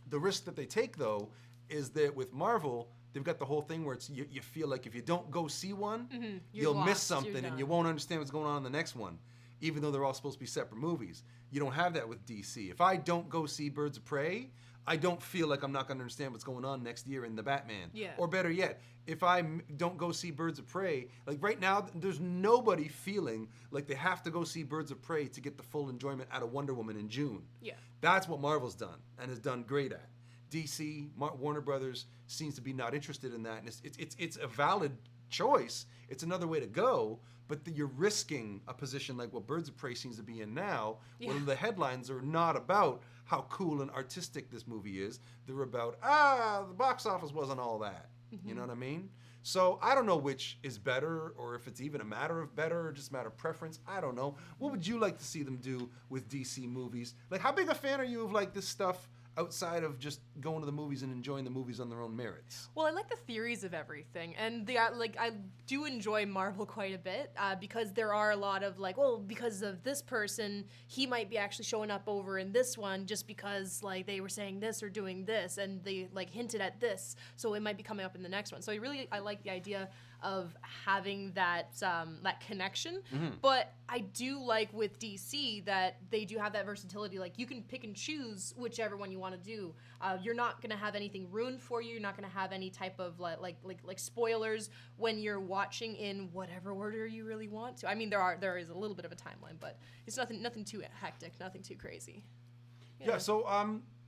The risk that they take, though, is that with Marvel, they've got the whole thing where it's you feel like if you don't go see one, you'll miss something and you won't understand what's going on in the next one, even though they're all supposed to be separate movies. You don't have that with DC. If I don't go see Birds of Prey, I don't feel like I'm not going to understand what's going on next year in the Batman. Yeah. Or better yet, if I don't go see Birds of Prey, like right now, there's nobody feeling like they have to go see Birds of Prey to get the full enjoyment out of Wonder Woman in June. Yeah. That's what Marvel's done and has done great at. DC, Warner Brothers seems to be not interested in that, and it's a valid choice. It's another way to go, but you're risking a position like what Birds of Prey seems to be in now, where the headlines are not about how cool and artistic this movie is. They're about, the box office wasn't all that. You know what I mean? So I don't know which is better, or if it's even a matter of better, or just a matter of preference. I don't know. What would you like to see them do with DC movies? Like, how big a fan are you of like this stuff outside of just going to the movies and enjoying the movies on their own merits? Well, I like the theories of everything, and I do enjoy Marvel quite a bit because there are a lot of like, well, because of this person, he might be actually showing up over in this one just because like they were saying this or doing this, and they like hinted at this, so it might be coming up in the next one. So I like the idea of having that that connection. But I do like with DC that they do have that versatility. Like, you can pick and choose whichever one you want to do. You're not going to have anything ruined for you. You're not going to have any type of like spoilers when you're watching in whatever order you really want to. I mean, there is a little bit of a timeline, but it's nothing too hectic, nothing too crazy. Yeah. So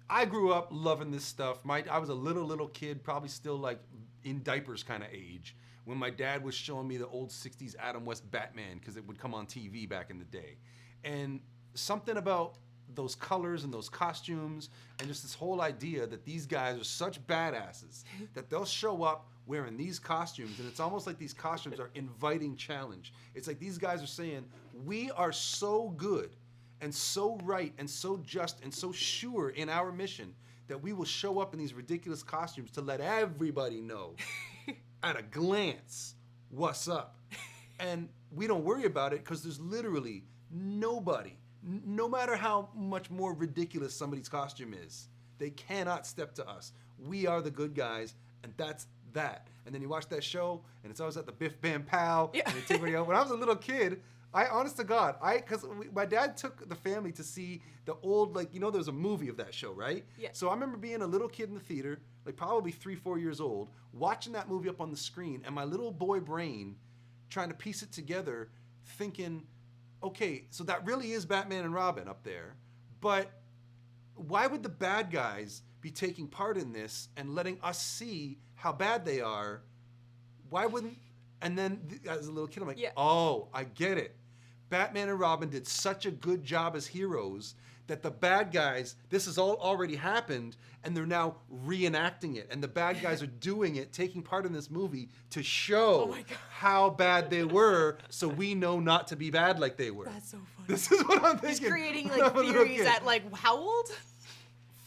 I grew up loving this stuff. I was a little kid, probably still like in diapers kind of age, when my dad was showing me the old 60s Adam West Batman, because it would come on TV back in the day. And something about those colors and those costumes and just this whole idea that these guys are such badasses that they'll show up wearing these costumes, and it's almost like these costumes are inviting challenge. It's like these guys are saying, we are so good and so right and so just and so sure in our mission that we will show up in these ridiculous costumes to let everybody know at a glance what's up. And we don't worry about it because there's literally nobody, no matter how much more ridiculous somebody's costume is, they cannot step to us. We are the good guys, and that's that. And then you watch that show, and it's always at the Biff Bam Pow. Yeah. And they take everybody out. When I was a little kid, honest to God, because my dad took the family to see the old, like, there was a movie of that show, right? Yeah. So I remember being a little kid in the theater, like probably 3-4 years old, watching that movie up on the screen, and my little boy brain trying to piece it together, thinking, okay, so that really is Batman and Robin up there, but why would the bad guys be taking part in this and letting us see how bad they are? Why wouldn't... And then, as a little kid, I'm like, oh, I get it. Batman and Robin did such a good job as heroes that the bad guys, this has all already happened, and they're now reenacting it. And the bad guys are doing it, taking part in this movie to show how bad they were, so we know not to be bad like they were. That's so funny. This is what I'm thinking. He's creating like theories at like how old?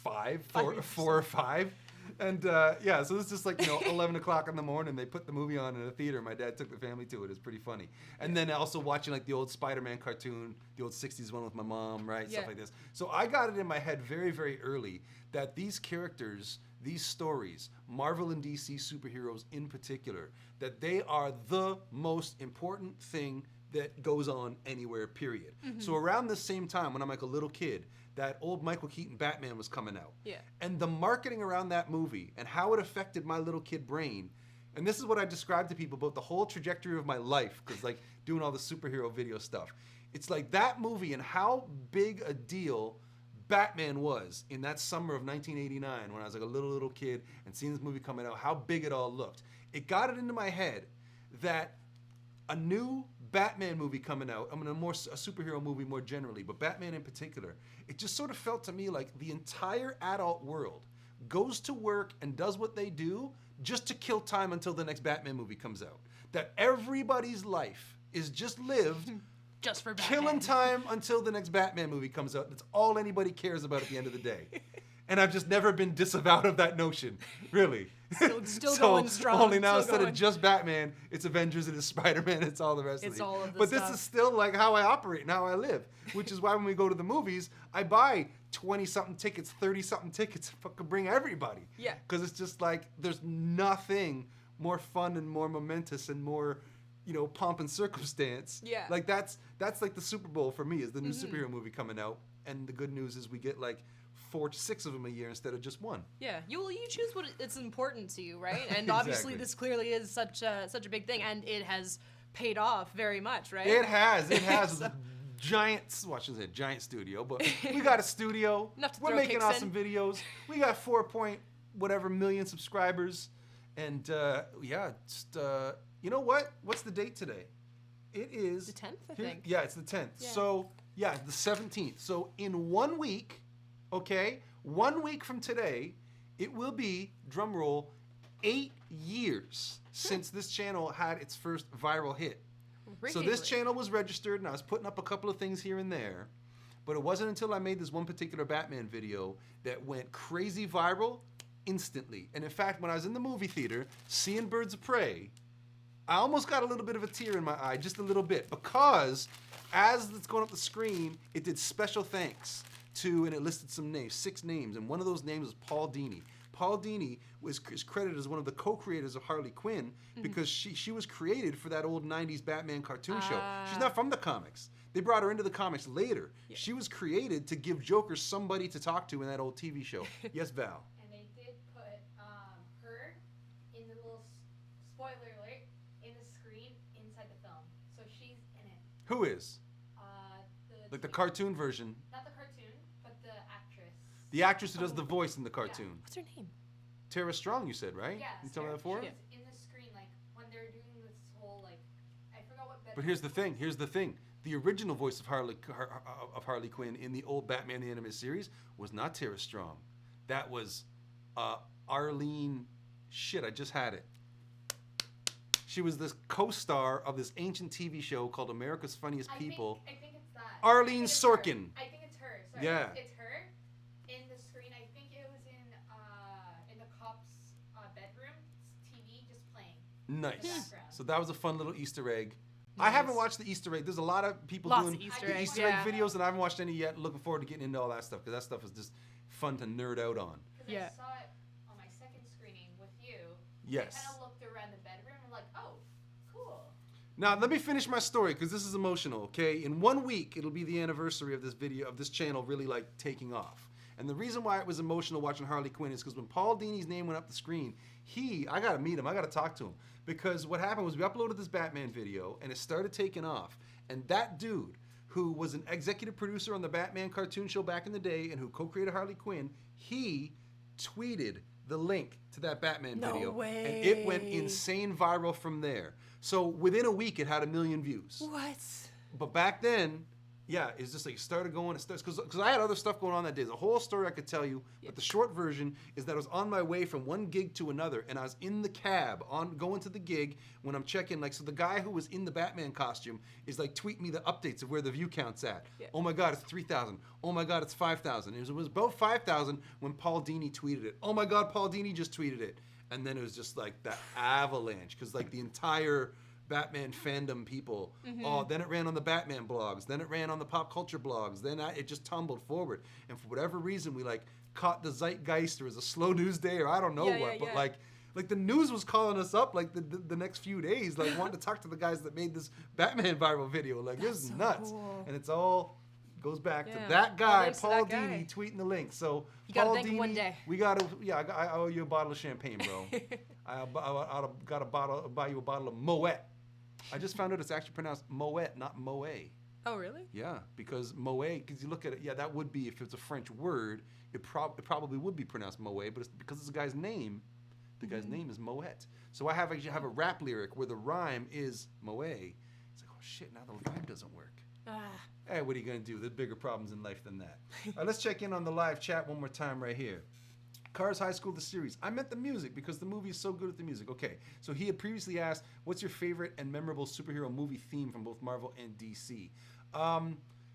4 or 5. And so this is just like, 11 o'clock in the morning, they put the movie on in a theater. My dad took the family to it. It's pretty funny. And then also watching like the old Spider-Man cartoon, the old 60s one with my mom, right? Stuff like this. So I got it in my head very, very early that these characters, these stories, Marvel and DC superheroes in particular, that they are the most important thing that goes on anywhere, period. Mm-hmm. So around the same time, when I'm like a little kid, that old Michael Keaton Batman was coming out. Yeah. And the marketing around that movie and how it affected my little kid brain, and this is what I describe to people about the whole trajectory of my life, because like doing all the superhero video stuff. It's like that movie and how big a deal Batman was in that summer of 1989 when I was like a little kid and seeing this movie coming out, how big it all looked. It got it into my head that a new Batman movie coming out, a superhero movie more generally, but Batman in particular, it just sort of felt to me like the entire adult world goes to work and does what they do just to kill time until the next Batman movie comes out. That everybody's life is just lived just for Batman. Killing time until the next Batman movie comes out. That's all anybody cares about at the end of the day. And I've just never been disavowed of that notion, really. Still going strong. Only now instead of just Batman, it's Avengers and it's Spider-Man, it's all the rest of it. It's all of the But stuff. this is still like how I operate and how I live, which is why when we go to the movies, I buy 20-something tickets, 30-something tickets, fucking bring everybody. Yeah. Because it's just like, there's nothing more fun and more momentous and more, pomp and circumstance. Yeah. Like that's like the Super Bowl for me, is the new superhero movie coming out. And the good news is we get like 4 to 6 of them a year instead of just one. Yeah, you choose what it's important to you, right? And obviously this clearly is such a big thing, and it has paid off very much, right? It has. So, giant studio, but we got a studio. Enough to We're throw making kicks awesome in. videos. We got 4 point whatever million subscribers, and you know what? What's the date today? It is the 10th, I think. Yeah, it's the 10th. Yeah. So the 17th. So in 1 week. Okay, 1 week from today, it will be, drum roll, 8 years since this channel had its first viral hit. So this channel was registered, and I was putting up a couple of things here and there, but it wasn't until I made this one particular Batman video that went crazy viral instantly. And in fact, when I was in the movie theater, seeing Birds of Prey, I almost got a little bit of a tear in my eye, just a little bit, because as it's going up the screen, it did special thanks to, and it listed some names, 6 names, and one of those names was Paul Dini. Paul Dini is credited as one of the co-creators of Harley Quinn because she was created for that old 90s Batman cartoon show. She's not from the comics. They brought her into the comics later. Yeah. She was created to give Joker somebody to talk to in that old TV show. Yes, Val? And they did put her in the little spoiler alert in the screen inside the film. So she's in it. Who is? The cartoon version. Not the cartoon, but the actress. The actress who does the voice in the cartoon. Yeah. What's her name? Tara Strong, you said, right? Yeah. You told me that before? She's in the screen, like, when they're doing this whole, like, I forgot what better. But here's the thing. The original voice of Harley Quinn in the old Batman the Animated Series was not Tara Strong. That was Arlene... Shit, I just had it. She was this co-star of this ancient TV show called America's Funniest People. I think it's that. Arlene it's Sorkin. I think it's her. Sorry, Yeah. It's her. In the screen, I think it was in the cop's bedroom. TV just playing. Nice. background. So that was a fun little Easter egg. I Nice. haven't watched the Easter egg. There's a lot of people Lots doing of Easter the eggs, Easter yeah. egg videos, and I haven't watched any yet. Looking forward to getting into all that stuff because that stuff is just fun to nerd out on. Because Yeah. I saw it on my second screening with you. Yes. I kind of looked around the bedroom and like, oh, cool. Now let me finish my story because this is emotional. Okay, in 1 week it'll be the anniversary of this video of this channel really like taking off. And the reason why it was emotional watching Harley Quinn is because when Paul Dini's name went up the screen, I got to meet him. I got to talk to him. Because what happened was we uploaded this Batman video and it started taking off. And that dude, who was an executive producer on the Batman cartoon show back in the day and who co-created Harley Quinn, he tweeted the link to that Batman No video. way. And it went insane viral from there. So within a week, it had 1 million views. What? But back then, yeah, it's just like it started going. Because I had other stuff going on that day. There's a whole story I could tell you. But the short version is that I was on my way from one gig to another, and I was in the cab going to the gig when I'm checking. Like, so the guy who was in the Batman costume is like tweeting me the updates of where the view count's at. Yeah. Oh my God, it's 3,000. Oh my God, it's 5,000. It was about 5,000 when Paul Dini tweeted it. Oh my God, Paul Dini just tweeted it. And then it was just like that avalanche because like the entire Batman fandom people. Oh, then it ran on the Batman blogs. Then it ran on the pop culture blogs. Then it just tumbled forward. And for whatever reason, we like caught the zeitgeist, or it was a slow news day, or I don't know what. But like the news was calling us up like the next few days, like wanting to talk to the guys that made this Batman viral video. Like this is so nuts. cool. And it's all goes back to Yeah. that All guy, thanks to Paul that guy. Dini, tweeting the link. So You gotta Paul thank him Dini, one day. we gotta. Yeah, I owe you a bottle of champagne, bro. I gotta buy you a bottle of Moet. I just found out it's actually pronounced Moet, not Moe. Oh, really? Yeah, because Moe, because you look at it, yeah, that would be, if it's a French word, it probably would be pronounced Moe, but it's because it's a guy's name. The guy's name is Moet. So I actually have a rap lyric where the rhyme is Moe. It's like, oh shit, now the rhyme doesn't work. Hey, what are you gonna do? There's bigger problems in life than that. All right, let's check in on the live chat one more time right here. Cars High School, the series. I meant the music because the movie is so good at the music. Okay, so he had previously asked, what's your favorite and memorable superhero movie theme from both Marvel and DC?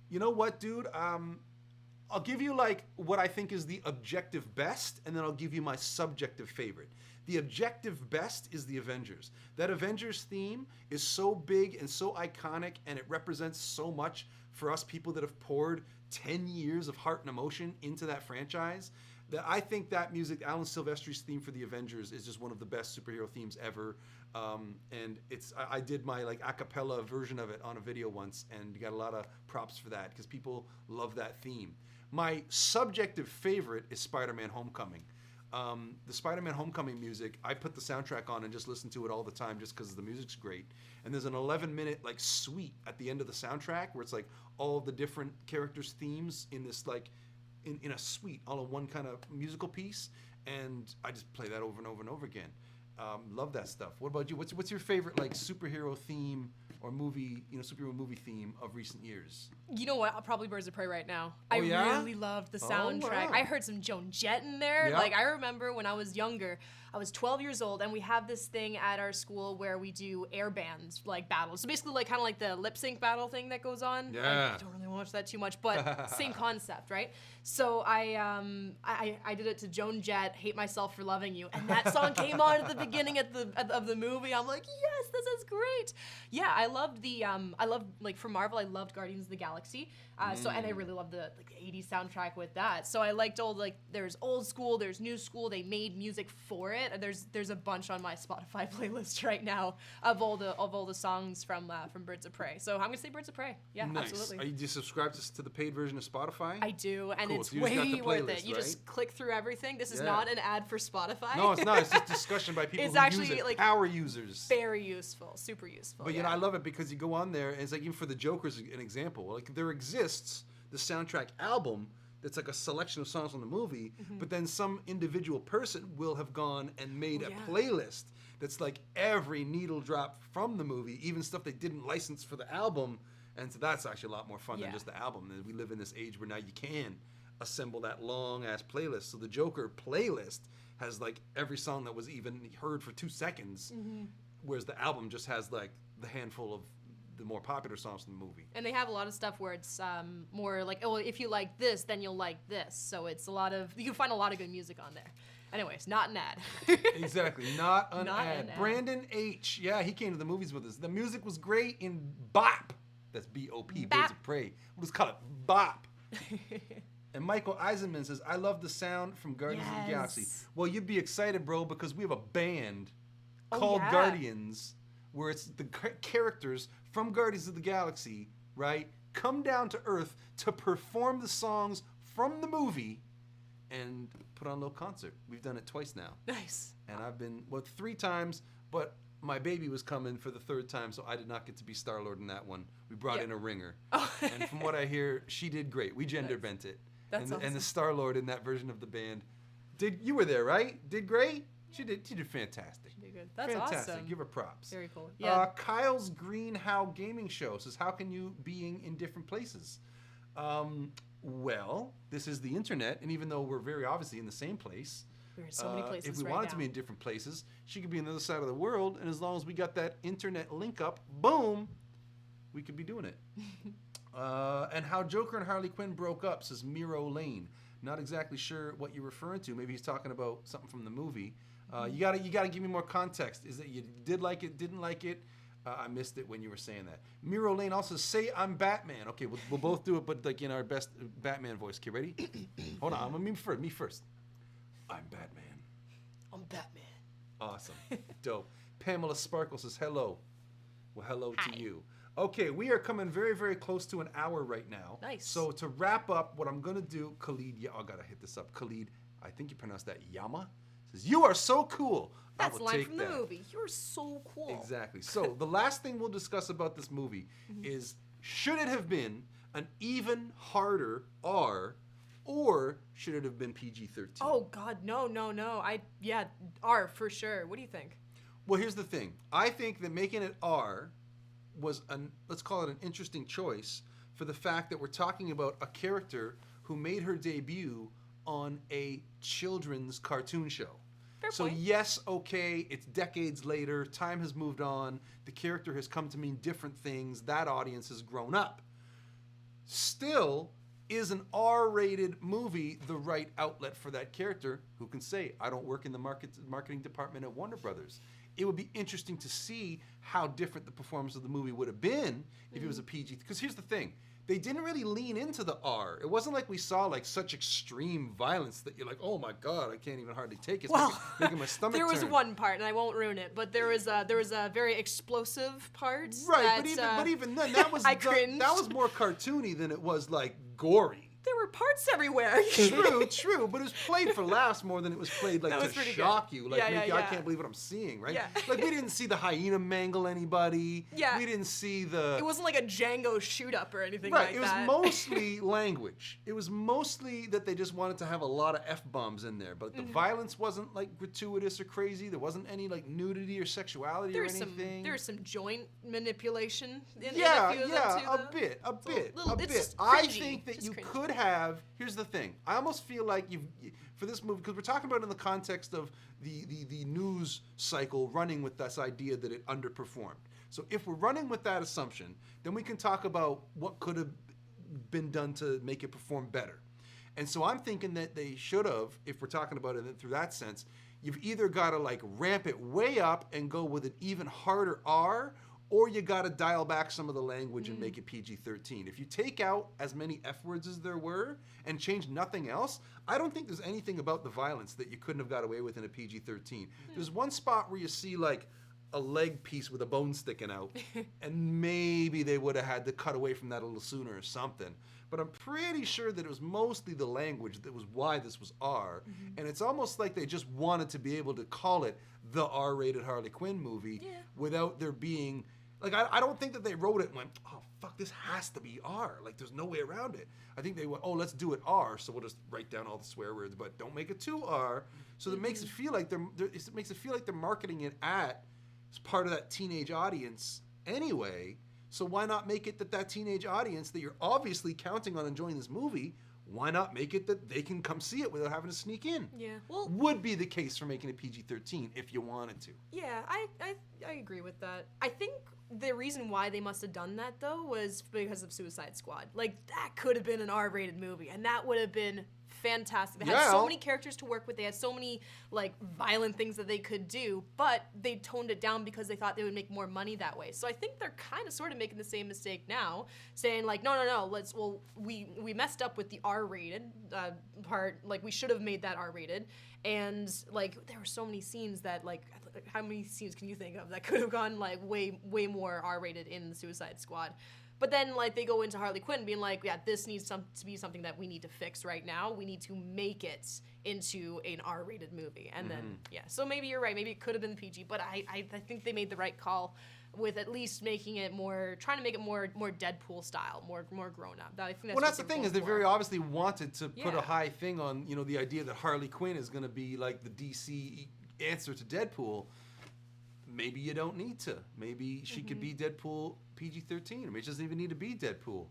You know what, dude? I'll give you like what I think is the objective best, and then I'll give you my subjective favorite. The objective best is the Avengers. That Avengers theme is so big and so iconic, and it represents so much for us people that have poured 10 years of heart and emotion into that franchise, that I think that music, Alan Silvestri's theme for the Avengers, is just one of the best superhero themes ever. And I did my like a cappella version of it on a video once, and got a lot of props for that because people love that theme. My subjective favorite is Spider-Man Homecoming. The Spider-Man Homecoming music, I put the soundtrack on and just listen to it all the time just because the music's great. And there's an 11-minute like suite at the end of the soundtrack where it's like all the different characters' themes in this like in a suite, all in one kind of musical piece. And I just play that over and over and over again. Love that stuff. What about you? What's your favorite like superhero theme or movie, superhero movie theme of recent years? You know what? Probably Birds of Prey right now. Oh, I yeah? really loved the Oh, soundtrack. wow. I heard some Joan Jett in there. Yeah. Like, I remember when I was younger, I was 12 years old, and we have this thing at our school where we do air bands, like, battles. So basically, like, kind of like the lip sync battle thing that goes on. Yeah. I don't really watch that too much, but same concept, right? So I did it to Joan Jett, Hate Myself for Loving You, and that song came on at the beginning of the movie. I'm like, yes, this is great. Yeah, I loved like for Marvel, I loved Guardians of the Galaxy. And I really loved the 80s soundtrack with that. So I liked there's old school, there's new school. They made music for it. And there's a bunch on my Spotify playlist right now of all the songs from Birds of Prey. So I'm gonna say Birds of Prey. Yeah, Nice. absolutely. Do you subscribe to the paid version of Spotify? I do, and Cool, it's so you just got the way worth playlist, it. You just right? click through everything. This is Yeah. not an ad for Spotify. No, it's not. It's just discussion by people It's who actually, use it. like, Power users. Very useful, super useful. But yeah. I love it because you go on there, and it's like even for the Joker's an example. Like there exists the soundtrack album that's like a selection of songs from the movie, but then some individual person will have gone and made a playlist that's like every needle drop from the movie, even stuff they didn't license for the album. And so that's actually a lot more fun than just the album. And we live in this age where now you can assemble that long ass playlist. So the Joker playlist has like every song that was even heard for 2 seconds, whereas the album just has like the handful of the more popular songs from the movie. And they have a lot of stuff where it's more like, oh, if you like this, then you'll like this. So it's a lot of, you can find a lot of good music on there. Anyways, not an ad. Exactly, not an ad. Brandon H. Yeah, he came to the movies with us. The music was great in Bop. That's B-O-P, Birds of Prey. We'll just call it Bop. And Michael Eisenman says, I love the sound from Guardians of the Galaxy. Well, you'd be excited, bro, because we have a band called Guardians, where it's the characters from Guardians of the Galaxy, right, come down to Earth to perform the songs from the movie and put on a little concert. We've done it twice now. Nice. And I've been, 3 times, but my baby was coming for the 3rd time, so I did not get to be Star-Lord in that one. We brought in a ringer. Oh. And from what I hear, she did great. We gender bent it. That's awesome. And the Star-Lord in that version of the band you were there, right? Did great? She did fantastic. She did good. That's fantastic. Awesome. Give her props. Very cool. Yeah. Kyle's Green How Gaming Show says, how can you being in different places? Well, this is the internet, and even though we're very obviously in the same place, we're in so many places if we right wanted now. to be in different places, she could be on the other side of the world, and as long as we got that internet link up, boom, we could be doing it. And how Joker and Harley Quinn broke up, says Miro Lane. Not exactly sure what you're referring to. Maybe he's talking about something from the movie. You gotta give me more context. Is it you did like it, didn't like it? I missed it when you were saying that. Miro Lane also say I'm Batman. Okay, we'll both do it, but like in our best Batman voice. Okay, ready? Hold on, I'm gonna me first. I'm Batman. I'm Batman. Awesome, dope. Pamela Sparkle says hello. Well, hello to you. Okay, we are coming very, very close to an hour right now. Nice. So to wrap up, what I'm gonna do, Khalid, I gotta hit this up. Khalid, I think you pronounce that Yama. Says, you are so cool. That's I will line take from that. the movie. You're so cool. Exactly. So the last thing we'll discuss about this movie is, should it have been an even harder R, or should it have been PG-13? Oh God, no. R for sure. What do you think? Well, here's the thing. I think that making it R was let's call it an interesting choice for the fact that we're talking about a character who made her debut on a children's cartoon show. Fair so point. Yes, okay, it's decades later, time has moved on, the character has come to mean different things, that audience has grown up. Still, is an R-rated movie the right outlet for that character? Who can say? I don't work in the marketing department at Warner Brothers. It would be interesting to see how different the performance of the movie would have been if it was a PG. Because here's the thing. They didn't really lean into the R. It wasn't like we saw like such extreme violence that you're like, oh my God, I can't even hardly take it. It's making my stomach there was turn. one part, and I won't ruin it, but there was a very explosive part. Right, but even then, that was that was more cartoony than it was like gory. There were parts everywhere. True, but it was played for laughs more than it was played like to shock you. Like, I can't believe what I'm seeing, right? Yeah. Like, we didn't see the hyena mangle anybody. Yeah. We didn't see the... It wasn't like a Django shoot-up or anything like that. Right, it was mostly language. It was mostly that they just wanted to have a lot of F-bombs in there, but the violence wasn't like gratuitous or crazy. There wasn't any like nudity or sexuality or anything. There's some joint manipulation in a few of them too. A bit. It's just I cringy. think that Just you cringy. could have. Here's the thing. I almost feel like for this movie, because we're talking about it in the context of the news cycle running with this idea that it underperformed. So if we're running with that assumption, then we can talk about what could have been done to make it perform better. And so I'm thinking that they should have, if we're talking about it through that sense, you've either got to like ramp it way up and go with an even harder R, or you got to dial back some of the language and make it PG-13. If you take out as many F words as there were and change nothing else, I don't think there's anything about the violence that you couldn't have got away with in a PG-13. There's one spot where you see like a leg piece with a bone sticking out, and maybe they would have had to cut away from that a little sooner or something. But I'm pretty sure that it was mostly the language that was why this was R. And it's almost like they just wanted to be able to call it the R-rated Harley Quinn movie without there being... Like, I don't think that they wrote it and went, oh, fuck, this has to be R. Like, there's no way around it. I think they went, oh, let's do it R, so we'll just write down all the swear words, but don't make it too R. So that makes it feel like they're marketing it as part of that teenage audience anyway. So why not make it that teenage audience that you're obviously counting on enjoying this movie, why not make it that they can come see it without having to sneak in? Yeah, well, would be the case for making it PG-13 if you wanted to. Yeah, I agree with that. I think the reason why they must have done that, though, was because of Suicide Squad. Like, that could have been an R-rated movie, and that would have been fantastic. They had so many characters to work with. They had so many, like, violent things that they could do, but they toned it down because they thought they would make more money that way. So I think they're kind of sort of making the same mistake now, saying, like, no, we messed up with the R-rated part. Like, we should have made that R-rated. And, like, there were so many scenes that, like, how many scenes can you think of that could have gone, like, way more R-rated in the Suicide Squad? But then, like, they go into Harley Quinn being like, yeah, this needs to be something that we need to fix right now. We need to make it into an R-rated movie. And then, yeah. So maybe you're right. Maybe it could have been PG. But I think they made the right call with at least making it trying to make it more Deadpool style, more grown up. I think that's the thing, is they very obviously wanted to put a high thing on, you know, the idea that Harley Quinn is going to be like the DC answer to Deadpool. Maybe you don't need to. Maybe she could be Deadpool PG-13. Maybe it doesn't even need to be Deadpool.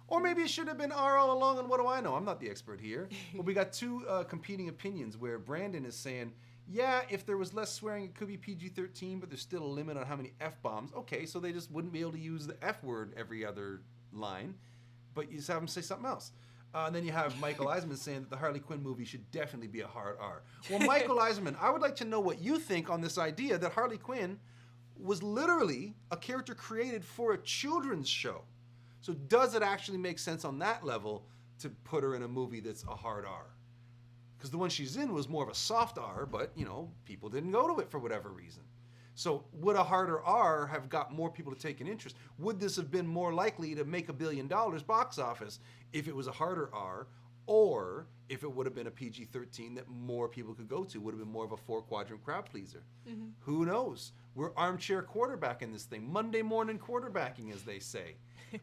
Or maybe it should have been R all along, and what do I know? I'm not the expert here. But we got two competing opinions where Brandon is saying, yeah, if there was less swearing, it could be PG-13, but there's still a limit on how many F-bombs. Okay, so they just wouldn't be able to use the F word every other line, but you just have them say something else. And then you have Michael Eisman saying that the Harley Quinn movie should definitely be a hard R. Well, Michael Eisman, I would like to know what you think on this idea that Harley Quinn was literally a character created for a children's show. So does it actually make sense on that level to put her in a movie that's a hard R? Because the one she's in was more of a soft R, but, you know, people didn't go to it for whatever reason. So would a harder R have got more people to take an interest? Would this have been more likely to make $1 billion box office if it was a harder R, or if it would have been a PG-13 that more people could go to? Would have been more of a 4-quadrant crowd pleaser. Who knows? We're armchair quarterbacking this thing, Monday morning quarterbacking, as they say.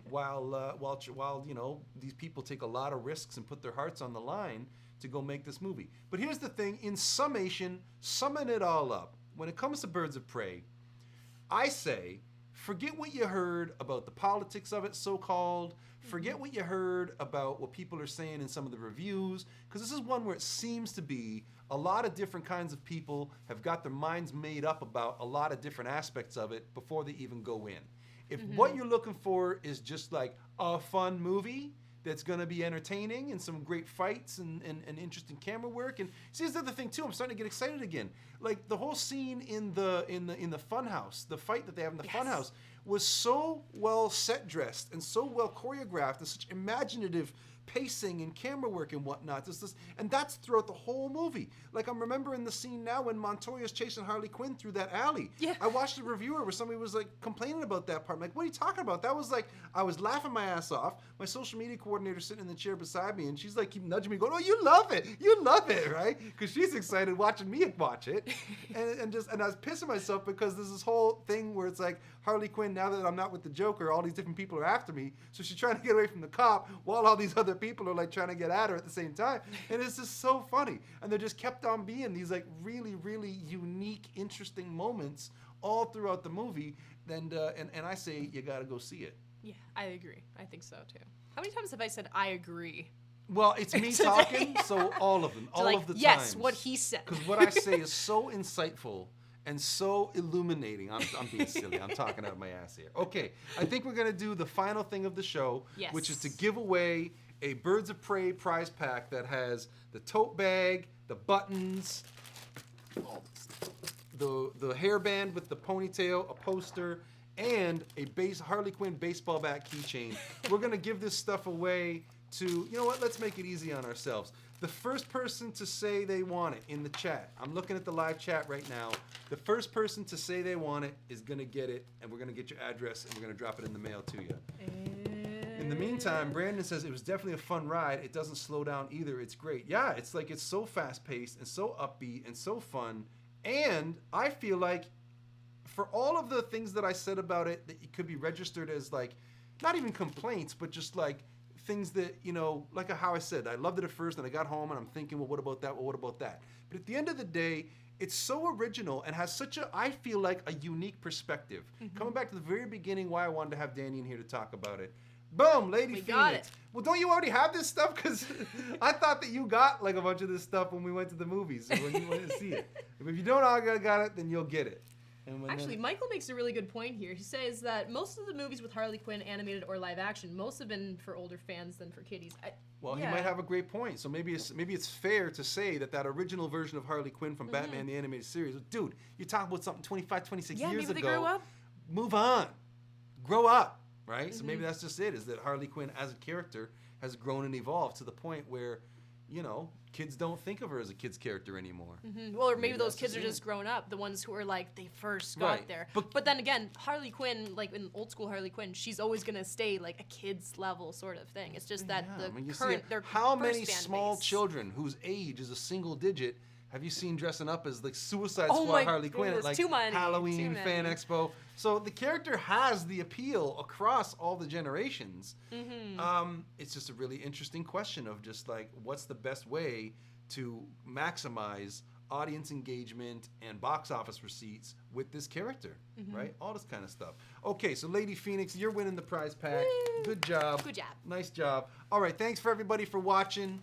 while you know, these people take a lot of risks and put their hearts on the line to go make this movie. But here's the thing, in summation, summing it all up, when it comes to Birds of Prey, I say, forget what you heard about the politics of it, so-called. Forget what you heard about what people are saying in some of the reviews, because this is one where it seems to be a lot of different kinds of people have got their minds made up about a lot of different aspects of it before they even go in. If what you're looking for is just like a fun movie that's going to be entertaining and some great fights and interesting camera work. And see, here's the other thing too, I'm starting to get excited again. Like the whole scene in the funhouse, the fight that they have in the funhouse was so well set dressed and so well choreographed and such imaginative pacing and camera work and whatnot. And that's throughout the whole movie. Like I'm remembering the scene now when Montoya's chasing Harley Quinn through that alley. Yeah. I watched a reviewer where somebody was like complaining about that part. I'm like, what are you talking about? That was like, I was laughing my ass off. My social media coordinator sitting in the chair beside me, and she's like, keep nudging me, going, oh, you love it, right? Because she's excited watching me watch it. and I was pissing myself because there's this whole thing where it's like, Harley Quinn, now that I'm not with the Joker, all these different people are after me. So she's trying to get away from the cop while all these other people are like trying to get at her at the same time. And it's just so funny. And there just kept on being these like really, really unique, interesting moments all throughout the movie. And I say you got to go see it. Yeah, I agree. I think so too. How many times have I said I agree? Well, it's me talking, so all of them, all like, of the yes, times. what he said. Because what I say is so insightful and so illuminating. I'm being silly. I'm talking out of my ass here. Okay, I think we're going to do the final thing of the show, which is to give away a Birds of Prey prize pack that has the tote bag, the buttons, the hairband with the ponytail, a poster, and a Harley Quinn baseball bat keychain. We're going to give this stuff away to, you know what, let's make it easy on ourselves. The first person to say they want it in the chat, I'm looking at the live chat right now, the first person to say they want it is going to get it, and we're going to get your address, and we're going to drop it in the mail to you. In the meantime, Brandon says it was definitely a fun ride. It doesn't slow down either. It's great. Yeah, it's like it's so fast-paced and so upbeat and so fun, and I feel like for all of the things that I said about it, that it could be registered as like, not even complaints, but just like things that, you know, like how I said, I loved it at first, and I got home and I'm thinking, well, what about that? Well, what about that? But at the end of the day, it's so original and has such a, I feel like, a unique perspective. Coming back to the very beginning, why I wanted to have Dani in here to talk about it. Boom, Lady Phoenix. Got it. Well, don't you already have this stuff? Because I thought that you got like a bunch of this stuff when we went to the movies, when you went to see it. If you don't already got it, then you'll get it. And Actually, Michael makes a really good point here. He says that most of the movies with Harley Quinn, animated or live action, most have been for older fans than for kiddies. Well, he might have a great point. So maybe it's fair to say that original version of Harley Quinn from Batman the Animated Series, dude, you're talking about something 25, 26 years ago. Yeah, maybe they grew up. Move on. Grow up, right? So maybe that's just it, is that Harley Quinn as a character has grown and evolved to the point where, kids don't think of her as a kid's character anymore. Well, or maybe those kids are just grown up, the ones who are like, they first got there. But then again, Harley Quinn, like in old school Harley Quinn, she's always going to stay like a kid's level sort of thing. It's just that how many small children whose age is a single digit have you seen dressing up as like Suicide Squad Harley Quinn at like Halloween Fan Expo? So the character has the appeal across all the generations. It's just a really interesting question of just like, what's the best way to maximize audience engagement and box office receipts with this character, right? All this kind of stuff. Okay, so Lady Phoenix, you're winning the prize pack. Woo! Good job. Good job. Nice job. All right, thanks for everybody for watching.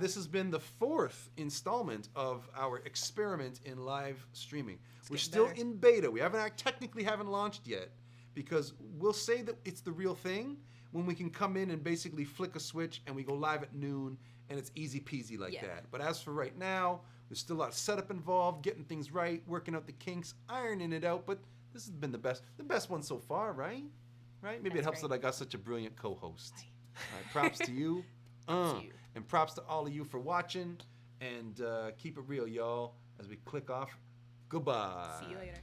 This has been the 4th installment of our experiment in live streaming. We're still in beta. We technically haven't launched yet, because we'll say that it's the real thing when we can come in and basically flick a switch and we go live at noon and it's easy peasy like that. But as for right now, there's still a lot of setup involved, getting things right, working out the kinks, ironing it out. But this has been the best one so far, right? Right? Maybe it helps that I got such a brilliant co-host. All right, props to you. And props to all of you for watching. And keep it real, y'all, as we click off. Goodbye. See you later.